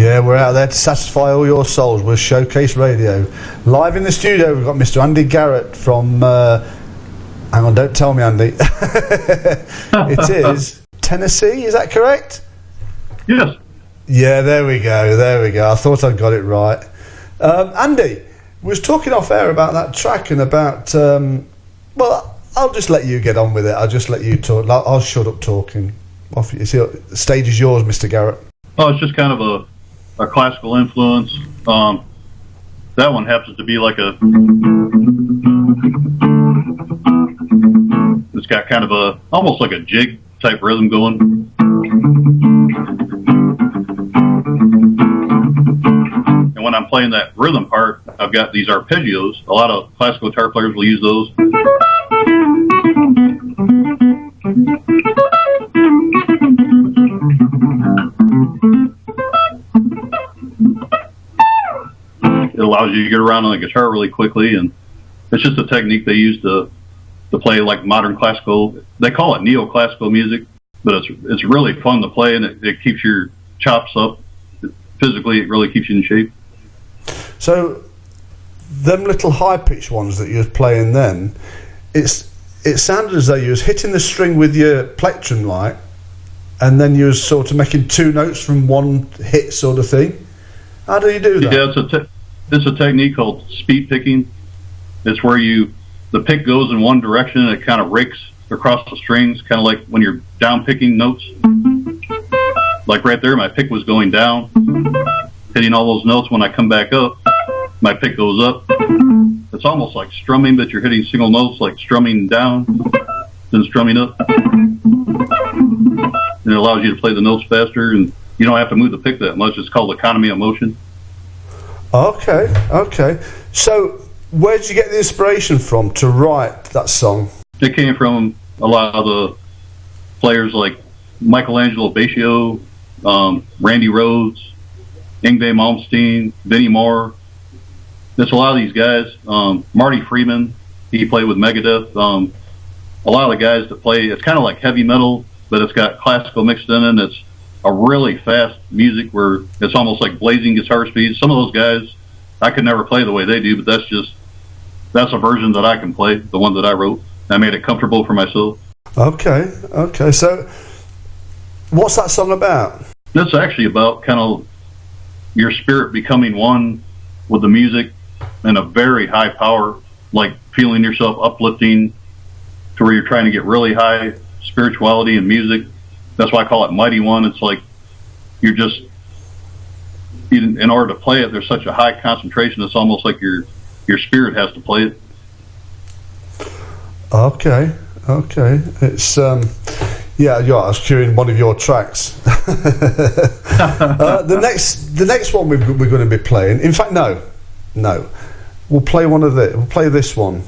Yeah, we're out there to satisfy all your souls with Showcase Radio. Live in the studio, we've got Mr. Andy Garrett from... hang on, don't tell me, Andy. It is Tennessee, is that correct? Yes. Yeah, there we go. I thought I'd got it right. Andy, we was talking off air about that track and about... well, I'll just let you get on with it. I'll just let you talk. I'll shut up talking. Off, you see, the stage is yours, Mr. Garrett. Oh, it's just kind of a classical influence. That one happens to be like it's got kind of almost like a jig type rhythm going. And when I'm playing that rhythm part, I've got these arpeggios. A lot of classical guitar players will use those. It allows you to get around on the guitar really quickly, and it's just a technique they use to play like modern classical. They call it neoclassical music, but it's really fun to play, and it keeps your chops up. Physically, it really keeps you in shape. So, them little high-pitched ones that you was playing then, it sounded as though you was hitting the string with your plectrum, like, and then you was sort of making two notes from one hit, sort of thing. How do you do that? Yeah, it's a technique called speed picking. It's where the pick goes in one direction and it kind of rakes across the strings, kind of like when you're down picking notes. Like right there, my pick was going down, hitting all those notes. When I come back up, my pick goes up. It's almost like strumming, but you're hitting single notes, like strumming down, then strumming up. And it allows you to play the notes faster, and you don't have to move the pick that much. It's called economy of motion. Okay. So, where did you get the inspiration from to write that song? It came from a lot of the players like Michelangelo Baccio, Randy Rhoads, Yngwie Malmsteen, Vinnie Moore. There's a lot of these guys. Marty Friedman, he played with Megadeth. A lot of the guys that play, it's kind of like heavy metal, but it's got classical mixed in it. And it's a really fast music where it's almost like blazing guitar speed. Some of those guys, I could never play the way they do, but that's a version that I can play, the one that I wrote. I made it comfortable for myself. Okay. So, what's that song about? It's actually about kind of your spirit becoming one with the music and a very high power, like feeling yourself uplifting to where you're trying to get really high spirituality in music. That's why I call it Mighty One. It's like you're just, in order to play it, there's such a high concentration. It's almost like your spirit has to play it. Okay. It's yeah. I was hearing one of your tracks. The next one we're going to be playing. In fact, no. We'll play one of the. We'll play this one.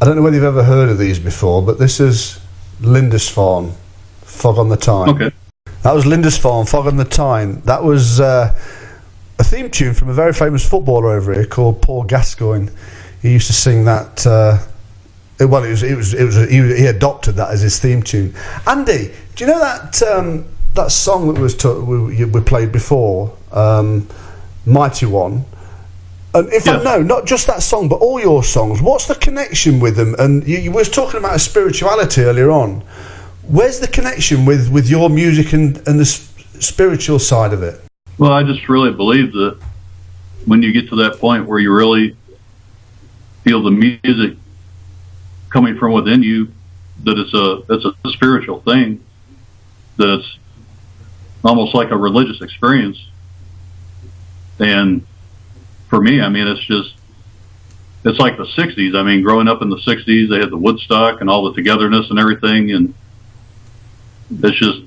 I don't know whether you've ever heard of these before, but this is Lindisfarne, Fog on the Tyne. Okay. That was Lindisfarne, Fog on the Tyne. That was a theme tune from a very famous footballer over here called Paul Gascoigne. He used to sing that. Well, he adopted that as his theme tune. Andy, do you know that song that we played before, Mighty One? And in fact, no, not just that song, but all your songs. What's the connection with them? And you was talking about spirituality earlier on. Where's the connection with your music and the spiritual side of it? Well, I just really believe that when you get to that point where you really feel the music coming from within you, that it's a spiritual thing, that it's almost like a religious experience. And for me, I mean, it's like the 60s. I mean, growing up in the 60s, they had the Woodstock and all the togetherness and everything, and it's just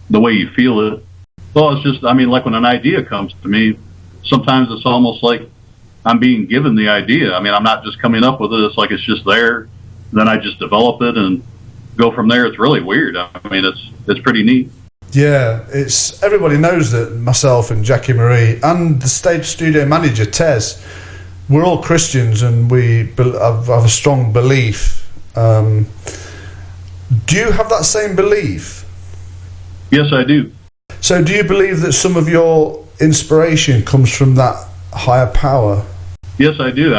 the way you feel it. Well, it's just, I mean, like when an idea comes to me, sometimes it's almost like I'm being given the idea. I mean, I'm not just coming up with it. It's like it's just there. Then I just develop it and go from there. It's really weird. I mean, it's pretty neat. Yeah, it's everybody knows that myself and Jackie Marie and the stage studio manager Tez, we're all Christians and we have a strong belief. Do you have that same belief? Yes, I do. So do you believe that some of your inspiration comes from that higher power? Yes, I do.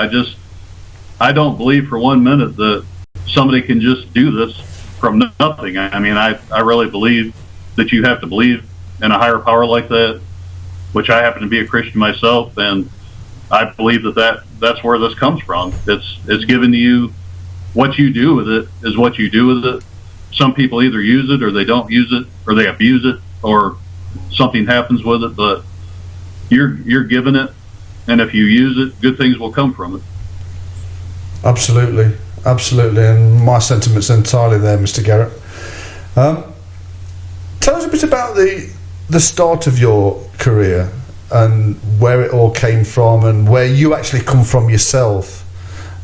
I don't believe for 1 minute that somebody can just do this from nothing. I mean, I really believe that you have to believe in a higher power like that, which I happen to be a Christian myself, and I believe that's where this comes from. It's given to you. What you do with it is what you do with it. Some people either use it or they don't use it, or they abuse it, or something happens with it, but you're given it, and if you use it, good things will come from it. Absolutely, absolutely, and my sentiments entirely there, Mr. Garrett. Tell us a bit about the start of your career and where it all came from, and where you actually come from yourself,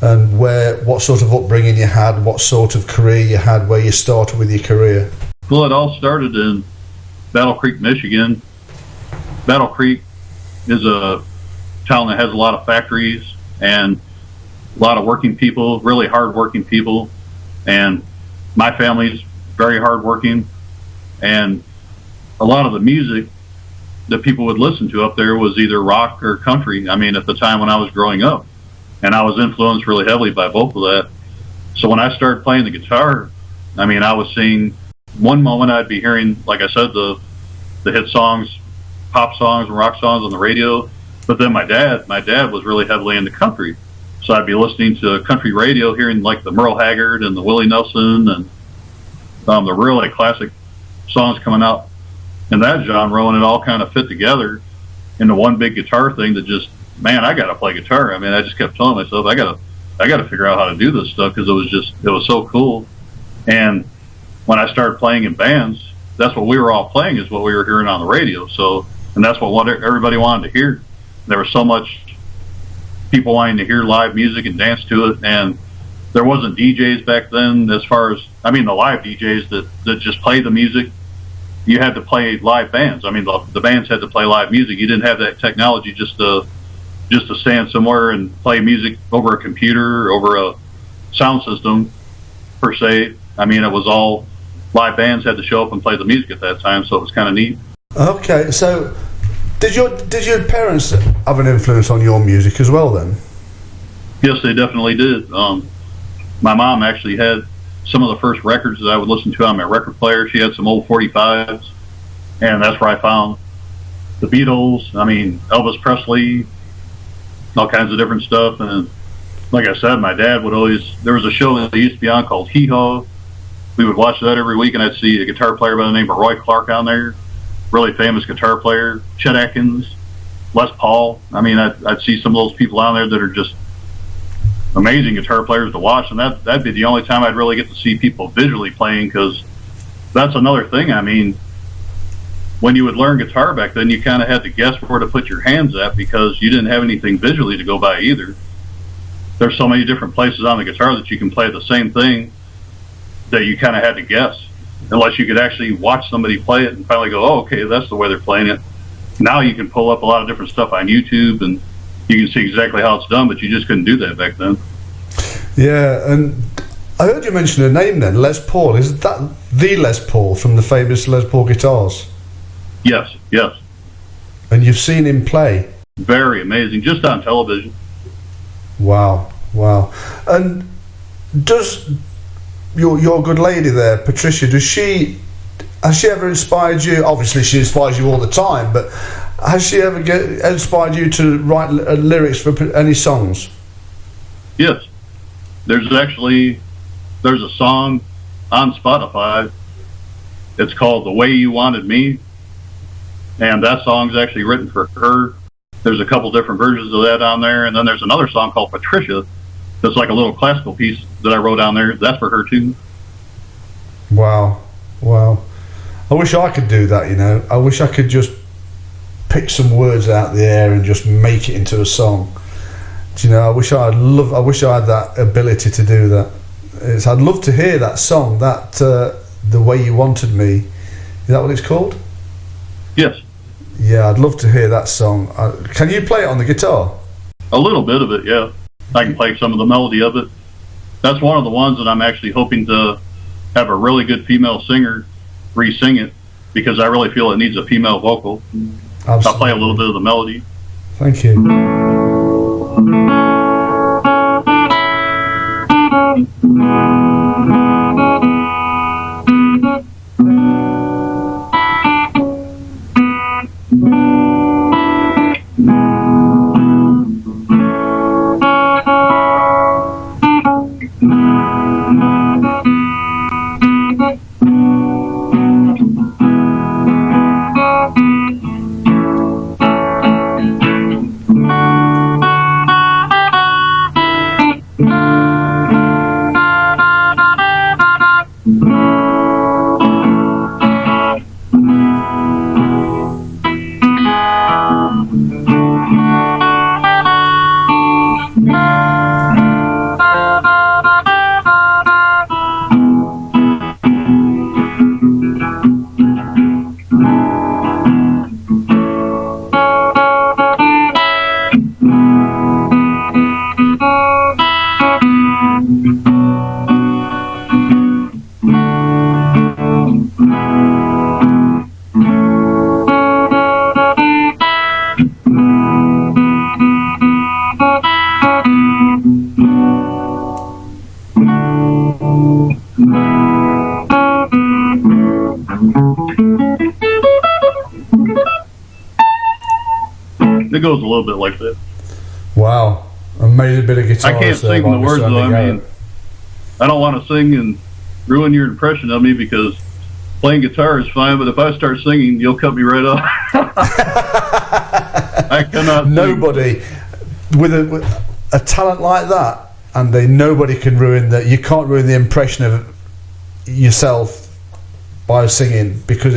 and what sort of upbringing you had, what sort of career you had, where you started with your career. Well, it all started in Battle Creek, Michigan. Battle Creek is a town that has a lot of factories and a lot of working people, really hard-working people. And my family's very hard-working. And a lot of the music that people would listen to up there was either rock or country. I mean, at the time when I was growing up. And I was influenced really heavily by both of that. So when I started playing the guitar, I mean, I was seeing, one moment I'd be hearing, like I said, the hit songs, pop songs and rock songs on the radio. But then my dad was really heavily into country. So I'd be listening to country radio, hearing like the Merle Haggard and the Willie Nelson and the really classic songs coming out in that genre, and it all kind of fit together into one big guitar thing that just, man, I got to play guitar. I mean, I just kept telling myself, I got to figure out how to do this stuff, because it was so cool. And when I started playing in bands, that's what we were all playing, is what we were hearing on the radio. So, and that's what everybody wanted to hear. There was so much people wanting to hear live music and dance to it, and there wasn't DJs back then, as far as, I mean, the live DJs that just played the music. You had to play live bands. I mean, the bands had to play live music. You didn't have that technology just to stand somewhere and play music over a computer, over a sound system, per se. I mean, it was all live bands had to show up and play the music at that time, so it was kind of neat. Okay, so did your parents have an influence on your music as well then? Yes, they definitely did. My mom actually had some of the first records that I would listen to on my record player. She had some old 45s, and that's where I found the Beatles, I mean, Elvis Presley, all kinds of different stuff. And like I said, my dad would always, there was a show that used to be on called Hee Haw. We would watch that every week, and I'd see a guitar player by the name of Roy Clark on there, really famous guitar player, Chet Atkins, Les Paul. I mean, I'd see some of those people on there that are just amazing guitar players to watch, and that'd be the only time I'd really get to see people visually playing, because that's another thing. I mean, when you would learn guitar back then, you kind of had to guess where to put your hands at, because you didn't have anything visually to go by either. There's so many different places on the guitar that you can play the same thing that you kind of had to guess, unless you could actually watch somebody play it and finally go, oh, okay, that's the way they're playing it. Now you can pull up a lot of different stuff on YouTube, and you can see exactly how it's done, but you just couldn't do that back then. Yeah, and I heard you mention a name then, Les Paul. Is that the Les Paul from the famous Les Paul guitars? Yes, yes. And you've seen him play? Very amazing, just on television. Wow, wow. And does your good lady there, Patricia, has she ever inspired you? Obviously she inspires you all the time, but has she ever inspired you to write lyrics for any songs? Yes. There's a song on Spotify. It's called The Way You Wanted Me, and that song's actually written for her. There's a couple different versions of that on there, and then there's another song called Patricia that's like a little classical piece that I wrote on there. That's for her too. Wow, wow. I wish I could do that, you know. I wish I could just pick some words out of the air and just make it into a song. Do you know, I wish I had that ability to do that. I'd love to hear that song, that The Way You Wanted Me. Is that what it's called? Yes. Yeah, I'd love to hear that song. Can you play it on the guitar? A little bit of it, yeah. I can play some of the melody of it. That's one of the ones that I'm actually hoping to have a really good female singer re-sing it, because I really feel it needs a female vocal. Absolutely. I'll play a little bit of the melody. Thank you. little bit like that. Wow. Amazing bit of guitar. I can't sing the words, though. I mean, I don't want to sing and ruin your impression of me, because playing guitar is fine, but if I start singing, you'll cut me right off. I cannot sing. Nobody with a talent like that, Andy, nobody can ruin that. You can't ruin the impression of yourself by singing, because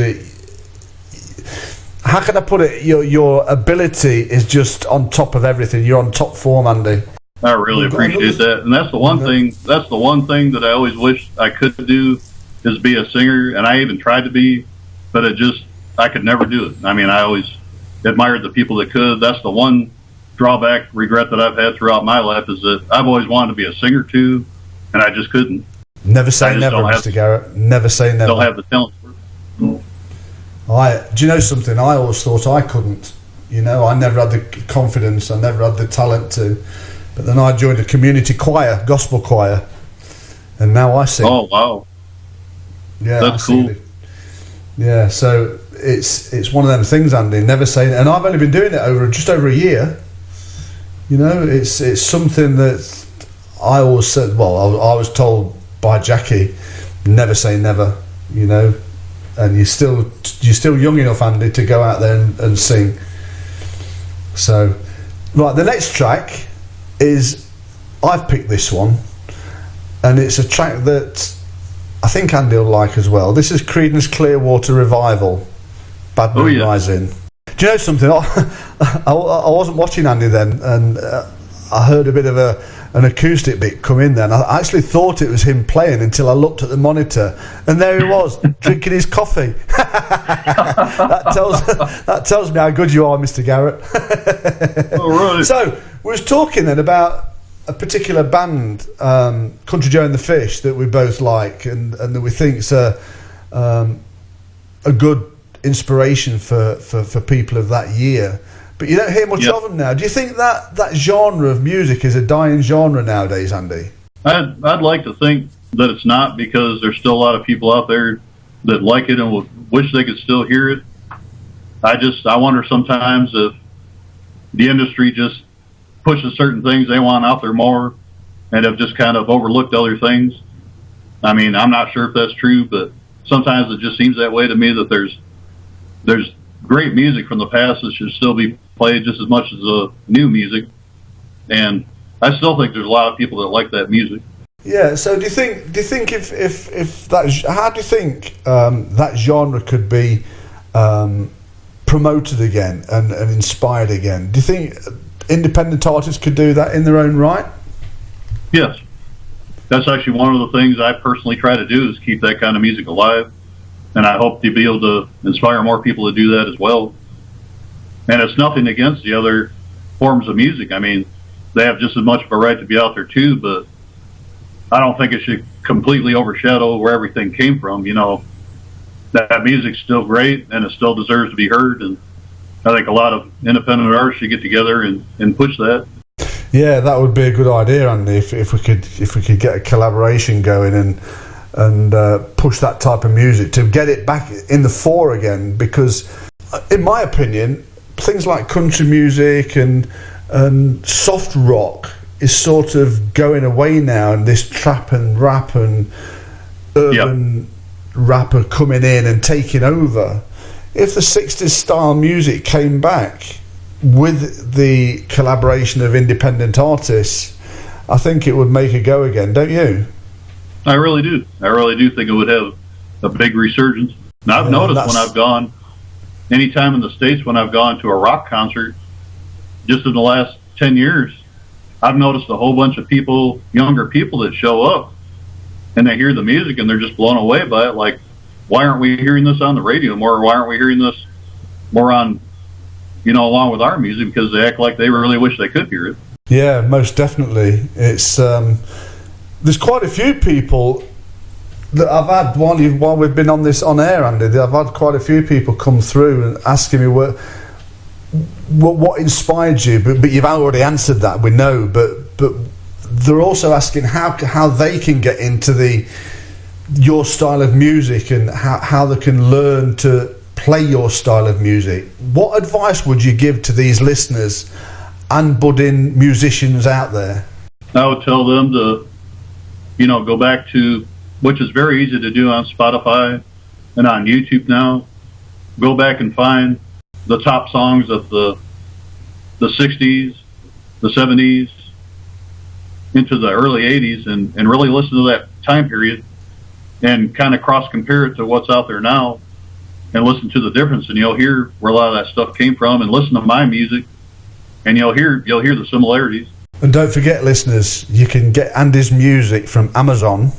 how can I put it? Your ability is just on top of everything. You're on top form, Andy. I really appreciate that, and that's the one thing. That's the one thing that I always wish I could do, is be a singer. And I even tried to be, but I could never do it. I mean, I always admired the people that could. That's the one drawback, regret that I've had throughout my life, is that I've always wanted to be a singer too, and I just couldn't. Never say never, Mr. Garrett. Never say never. Don't have the talent for it. Do you know something? I always thought I couldn't. I never had the confidence. I never had the talent to. But then I joined a community choir, gospel choir, and now I sing. Oh wow! Yeah, that's cool. Yeah, so it's one of them things, Andy. Never say, and I've only been doing it just over a year. It's something that I always said. Well, I was told by Jackie, never say never. And you're still young enough, Andy, to go out there and sing. So, right, the next track is, I've picked this one, and it's a track that I think Andy will like as well. This is Creedence Clearwater Revival, Bad Moon Rising. Do you know something? I wasn't watching Andy then, and I heard a bit of an acoustic bit come in then. I actually thought it was him playing until I looked at the monitor, and there he was, drinking his coffee. That tells me how good you are, Mr. Garrett. All right. So, we was talking then about a particular band, Country Joe and the Fish, that we both like, and that we think's a good inspiration for people of that year. But you don't hear much of them now. Do you think that genre of music is a dying genre nowadays, Andy? I'd like to think that it's not, because there's still a lot of people out there that like it and would wish they could still hear it. I wonder sometimes if the industry just pushes certain things they want out there more, and have just kind of overlooked other things. I mean, I'm not sure if that's true, but sometimes it just seems that way to me, that there's great music from the past that should still be played just as much as the new music, and I still think there's a lot of people that like that music. Yeah. So do you think if that, how do you think that genre could be promoted again and inspired again? Do you think independent artists could do that in their own right? Yes, that's actually one of the things I personally try to do, is keep that kind of music alive. And I hope to be able to inspire more people to do that as well. And it's nothing against the other forms of music. I mean, they have just as much of a right to be out there too, but I don't think it should completely overshadow where everything came from. That music's still great, and it still deserves to be heard. And I think a lot of independent artists should get together and push that. Yeah, that would be a good idea, Andy, if we could get a collaboration going and push that type of music to get it back in the fore again, because in my opinion things like country music and soft rock is sort of going away now, and this trap and rap and urban rap are coming in and taking over. If the 60s style music came back with the collaboration of independent artists, I think it would make a go again, don't you? I really do. I really do think it would have a big resurgence. And I've noticed when I've gone, anytime in the States when I've gone to a rock concert, just in the last 10 years, I've noticed a whole bunch of people, younger people, that show up and they hear the music and they're just blown away by it. Like, why aren't we hearing this on the radio more? Why aren't we hearing this more on, along with our music? Because they act like they really wish they could hear it. Yeah, most definitely. It's there's quite a few people that I've had while we've been on this on air, Andy. I've had quite a few people come through and asking me what inspired you, but you've already answered that. We know, but they're also asking how they can get into your style of music, and how they can learn to play your style of music. What advice would you give to these listeners and budding musicians out there? I would tell them to, go back to, which is very easy to do on Spotify and on YouTube now. Go back and find the top songs of the 60s, the 70s, into the early 80s, and really listen to that time period and kind of cross-compare it to what's out there now and listen to the difference, and you'll hear where a lot of that stuff came from, and listen to my music, and you'll hear the similarities. And don't forget, listeners, you can get Andy's music from Amazon,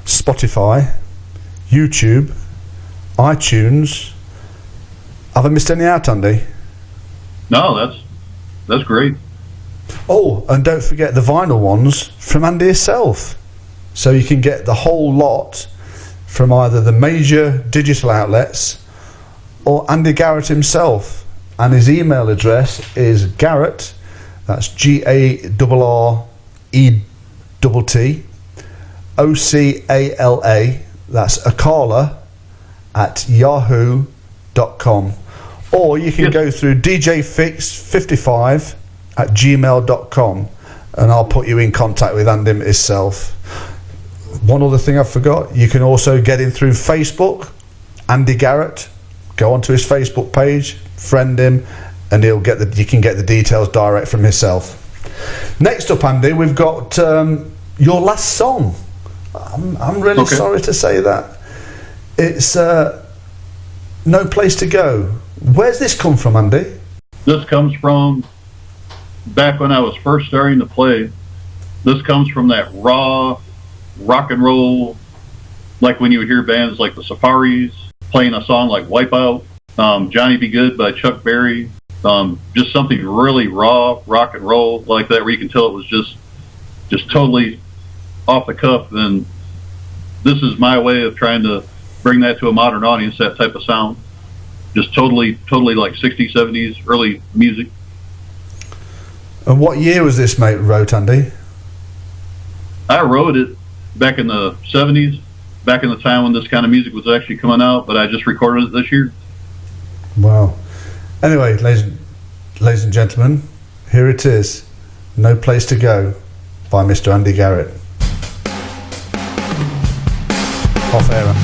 Spotify, YouTube, iTunes. Have I missed any out, Andy? No, that's great. Oh, and don't forget the vinyl ones from Andy himself. So you can get the whole lot from either the major digital outlets or Andy Garrett himself. And his email address is Garrett, that's Garrett, Ocala, that's Akala, at yahoo.com. Or you can go through djfix55 at gmail.com, and I'll put you in contact with Andy himself. One other thing I forgot, you can also get him through Facebook, Andy Garrett. Go onto his Facebook page, friend him, and you can get the details direct from himself. Next up, Andy, we've got your last song. I'm really sorry to say that. It's No Place to Go. Where's this come from, Andy? This comes from back when I was first starting to play. This comes from that raw rock and roll, like when you would hear bands like the Safaris playing a song like Wipeout, Johnny Be Good by Chuck Berry, just something really raw rock and roll like that, where you can tell it was just totally off the cuff. And this is my way of trying to bring that to a modern audience, that type of sound. Just totally like 60s, 70s, early music. And what year was this, mate, wrote, Andy? I wrote it back in the 70s, back in the time when this kind of music was actually coming out, but I just recorded it this year. Wow. Anyway, ladies and gentlemen, here it is, No Place to Go by Mr. Andy Garrett. Off air.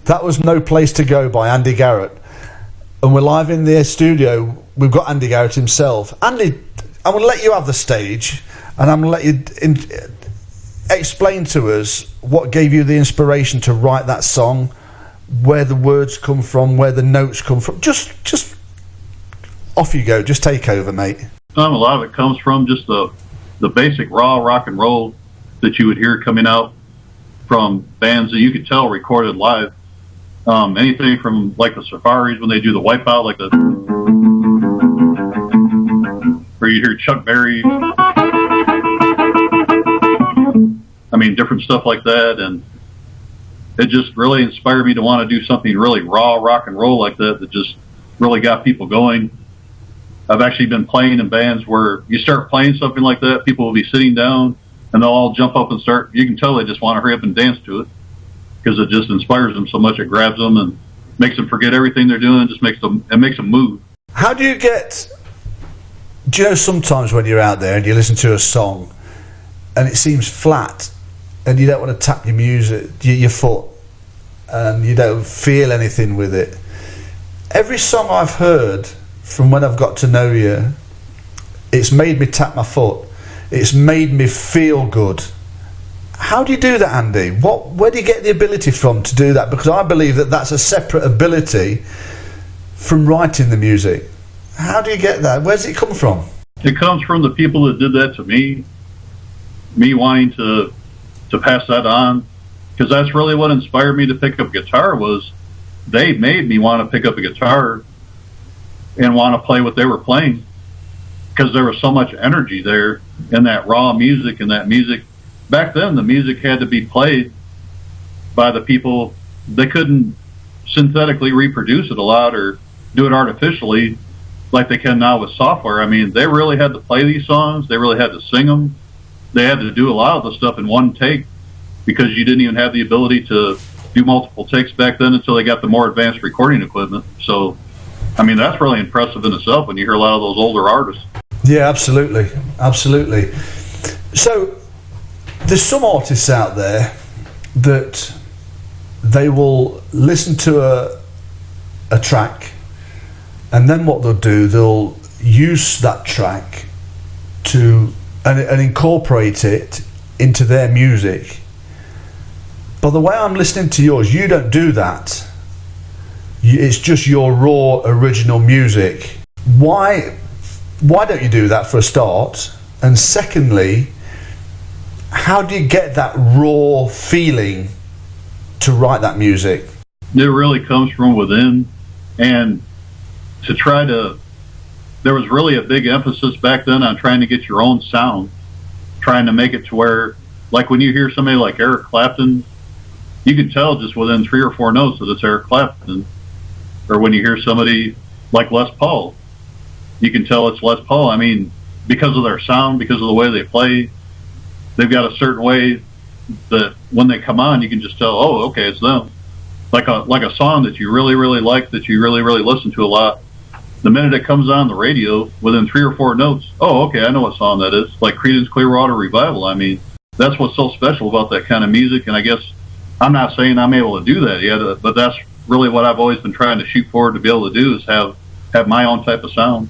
That was No Place to Go by Andy Garrett. and we're live in the studio. We've got Andy Garrett himself. Andy, I'm going to let you have the stage, and I'm going to let you explain to us what gave you the inspiration to write that song, where the words come from, where the notes come from. Just off you go. Just take over, mate. A lot of it comes from just the basic raw rock and roll that you would hear coming out from bands that you could tell recorded live. Anything from like the Safaris when they do the Wipeout, like where you hear Chuck Berry. I mean, different stuff like that, and it just really inspired me to want to do something really raw rock and roll like that just really got people going. I've actually been playing in bands where you start playing something like that, people will be sitting down and they'll all jump up and start. You can tell they just want to hurry up and dance to it because it just inspires them so much. It grabs them and makes them forget everything they're doing. Just makes them move. How do you get? Do you know sometimes when you're out there and you listen to a song and it seems flat and you don't want to tap your foot, and you don't feel anything with it? Every song I've heard from when I've got to know you, it's made me tap my foot. It's made me feel good. How do you do that, Andy? Where do you get the ability from to do that? Because I believe that that's a separate ability from writing the music. How do you get that? Where does it come from? It comes from the people that did that to me wanting to pass that on, because that's really what inspired me to pick up guitar. Was they made me want to pick up a guitar and want to play what they were playing, because there was so much energy there in that raw music. And that music back then, the music had to be played by the people. They couldn't synthetically reproduce it a lot or do it artificially like they can now with software. I mean, they really had to play these songs. They really had to sing them. They had to do a lot of the stuff in one take, because you didn't even have the ability to do multiple takes back then until they got the more advanced recording equipment. So, I mean, that's really impressive in itself when you hear a lot of those older artists. Yeah, absolutely. Absolutely. So, there's some artists out there that they will listen to a track, and then what they'll do, they'll use that track to and incorporate it into their music. But the way I'm listening to yours, you don't do that. It's just your raw original music. Why don't you do that for a start? And secondly, how do you get that raw feeling to write that music? It really comes from within, and there was really a big emphasis back then on trying to get your own sound, trying to make it to where, like when you hear somebody like Eric Clapton, you can tell just within 3 or 4 notes that it's Eric Clapton. Or when you hear somebody like Les Paul, you can tell it's Les Paul. I mean, because of their sound, because of the way they play, they've got a certain way that when they come on, you can just tell, oh, okay, it's them. Like a song that you really, really like, that you really, really listen to a lot. The minute it comes on the radio, within 3 or 4 notes, oh, okay, I know what song that is. Like Creedence Clearwater Revival. I mean, that's what's so special about that kind of music. And I guess I'm not saying I'm able to do that yet, but that's really what I've always been trying to shoot forward to be able to do, is have my own type of sound.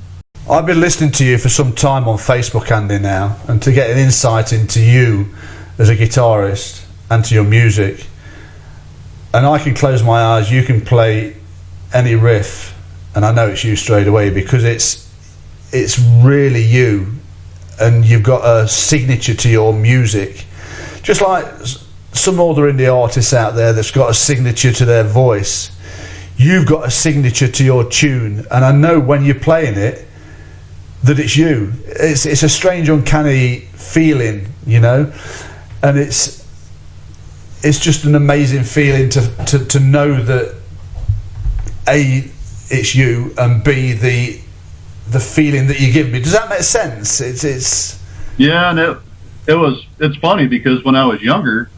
I've been listening to you for some time on Facebook, Andy, now, and to get an insight into you as a guitarist and to your music. And I can close my eyes, you can play any riff, and I know it's you straight away, because it's really you, and you've got a signature to your music, just like some other indie artists out there that's got a signature to their voice. You've got a signature to your tune, and I know when you're playing it that it's you. It's a strange, uncanny feeling, you know, and it's just an amazing feeling to know that A, it's you, and B, the feeling that you give me. Does that make sense? It's yeah, and it's funny, because when I was younger,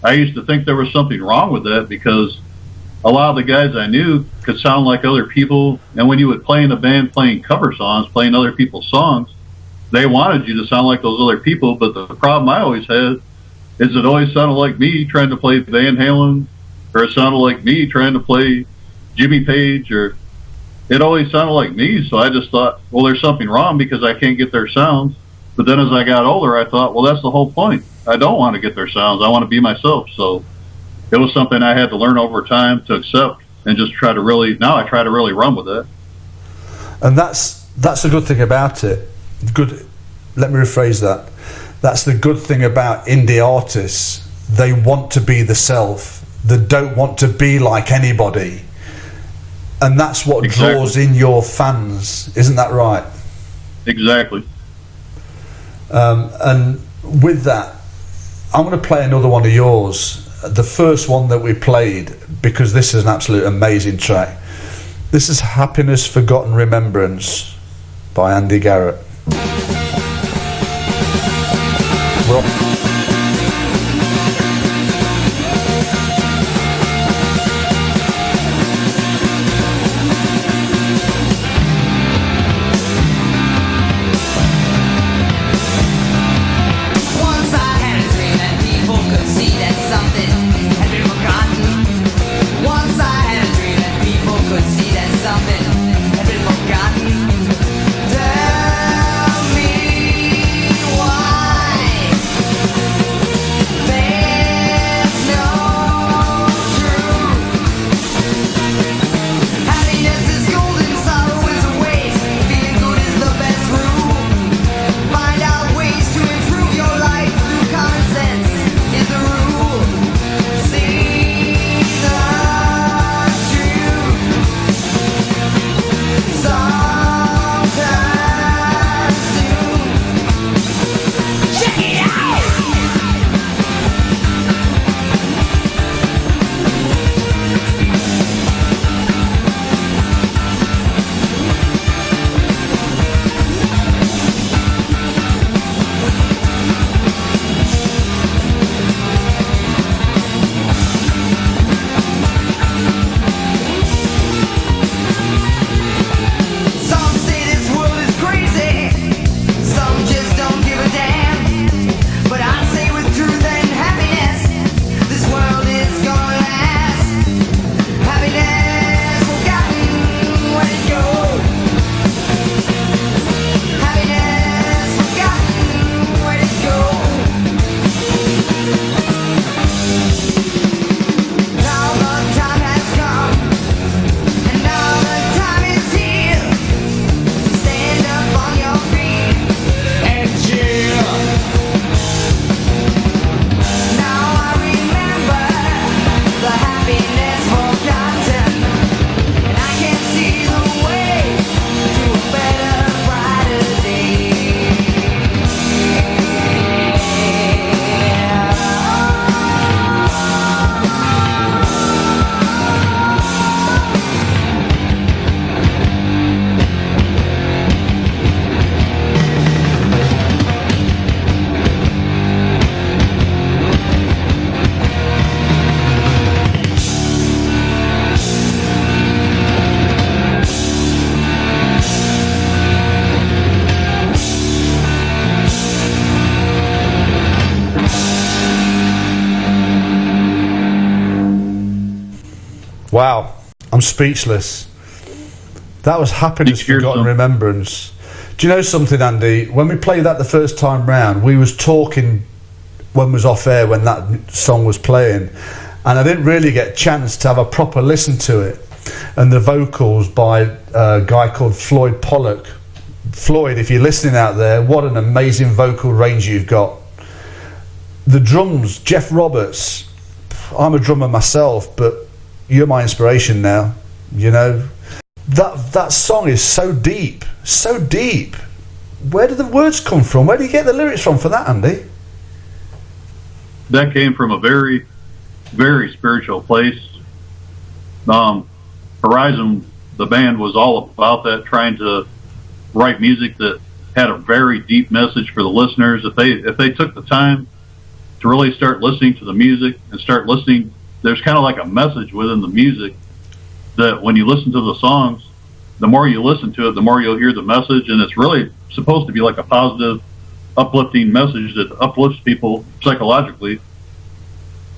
I used to think there was something wrong with that, because a lot of the guys I knew could sound like other people, and when you would play in a band playing cover songs, playing other people's songs, they wanted you to sound like those other people. But the problem I always had is it always sounded like me trying to play Van Halen, or it sounded like me trying to play Jimmy Page, or it always sounded like me. So I just thought, well, there's something wrong because I can't get their sounds. But then as I got older, I thought, well, that's the whole point. I don't want to get their sounds. I want to be myself. So it was something I had to learn over time to accept and just try to really, now I try to really run with it. And that's the good thing about it. Good. Let me rephrase that. That's the good thing about indie artists. They want to be the self. They don't want to be like anybody. And that's what draws in your fans. Isn't that right? Exactly. And with that, I'm going to play another one of yours. The first one that we played, because this is an absolute amazing track. This is Happiness, Forgotten Remembrance by Andy Garrett. Wow, I'm speechless. That was Happiness, Forgotten Remembrance. Do you know something, Andy? When we played that the first time round, we was talking when we was off air when that song was playing, and I didn't really get a chance to have a proper listen to it. And the vocals by a guy called Floyd Pollock. Floyd, if you're listening out there, what an amazing vocal range you've got. The drums, Jeff Roberts. I'm a drummer myself, but you're my inspiration now, you know. That song is so deep, so deep. Where do the words come from? Where do you get the lyrics from for that, Andy? That came from a very, very spiritual place. Horizon, the band, was all about that, trying to write music that had a very deep message for the listeners. If they took the time to really start listening to the music and start listening, there's kind of like a message within the music that when you listen to the songs, the more you listen to it, the more you'll hear the message, and it's really supposed to be like a positive, uplifting message that uplifts people psychologically,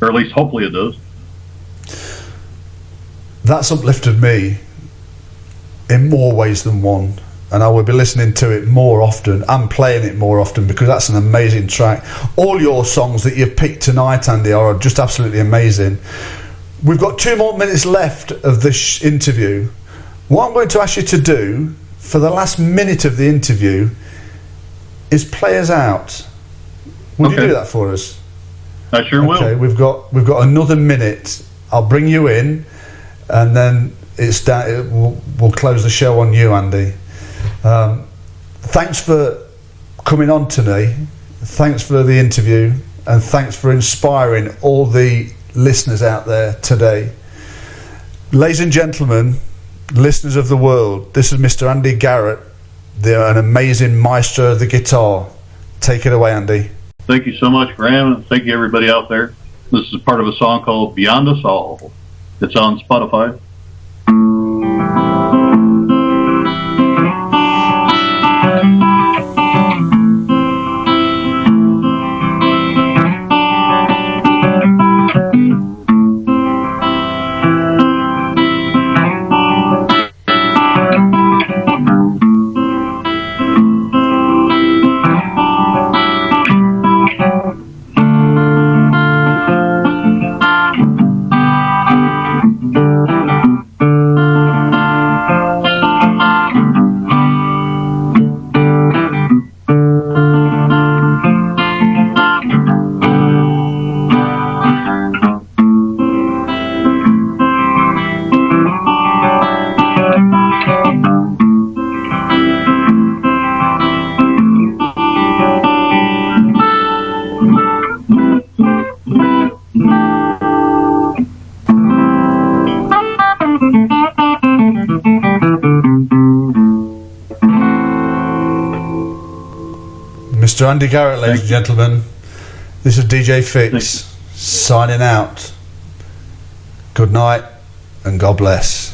or at least hopefully it does. That's uplifted me in more ways than one, and I will be listening to it more often and playing it more often, because that's an amazing track. All your songs that you've picked tonight, Andy, are just absolutely amazing. We've got 2 more minutes left of this interview. What I'm going to ask you to do for the last minute of the interview is play us out. Would you do that for us? I sure will. Okay, we've got another minute. I'll bring you in, and then we'll close the show on you, Andy. Thanks for coming on to me. Thanks for the interview, and thanks for inspiring all the listeners out there today. Ladies and gentlemen, listeners of the world, this is Mr. Andy Garrett, an amazing maestro of the guitar. Take it away, Andy. Thank you so much, Graham, and thank you everybody out there. This is part of a song called Beyond Us All. It's on Spotify. Mr. Andy Garrett, ladies and gentlemen. This is DJ Fix signing out. Good night and God bless.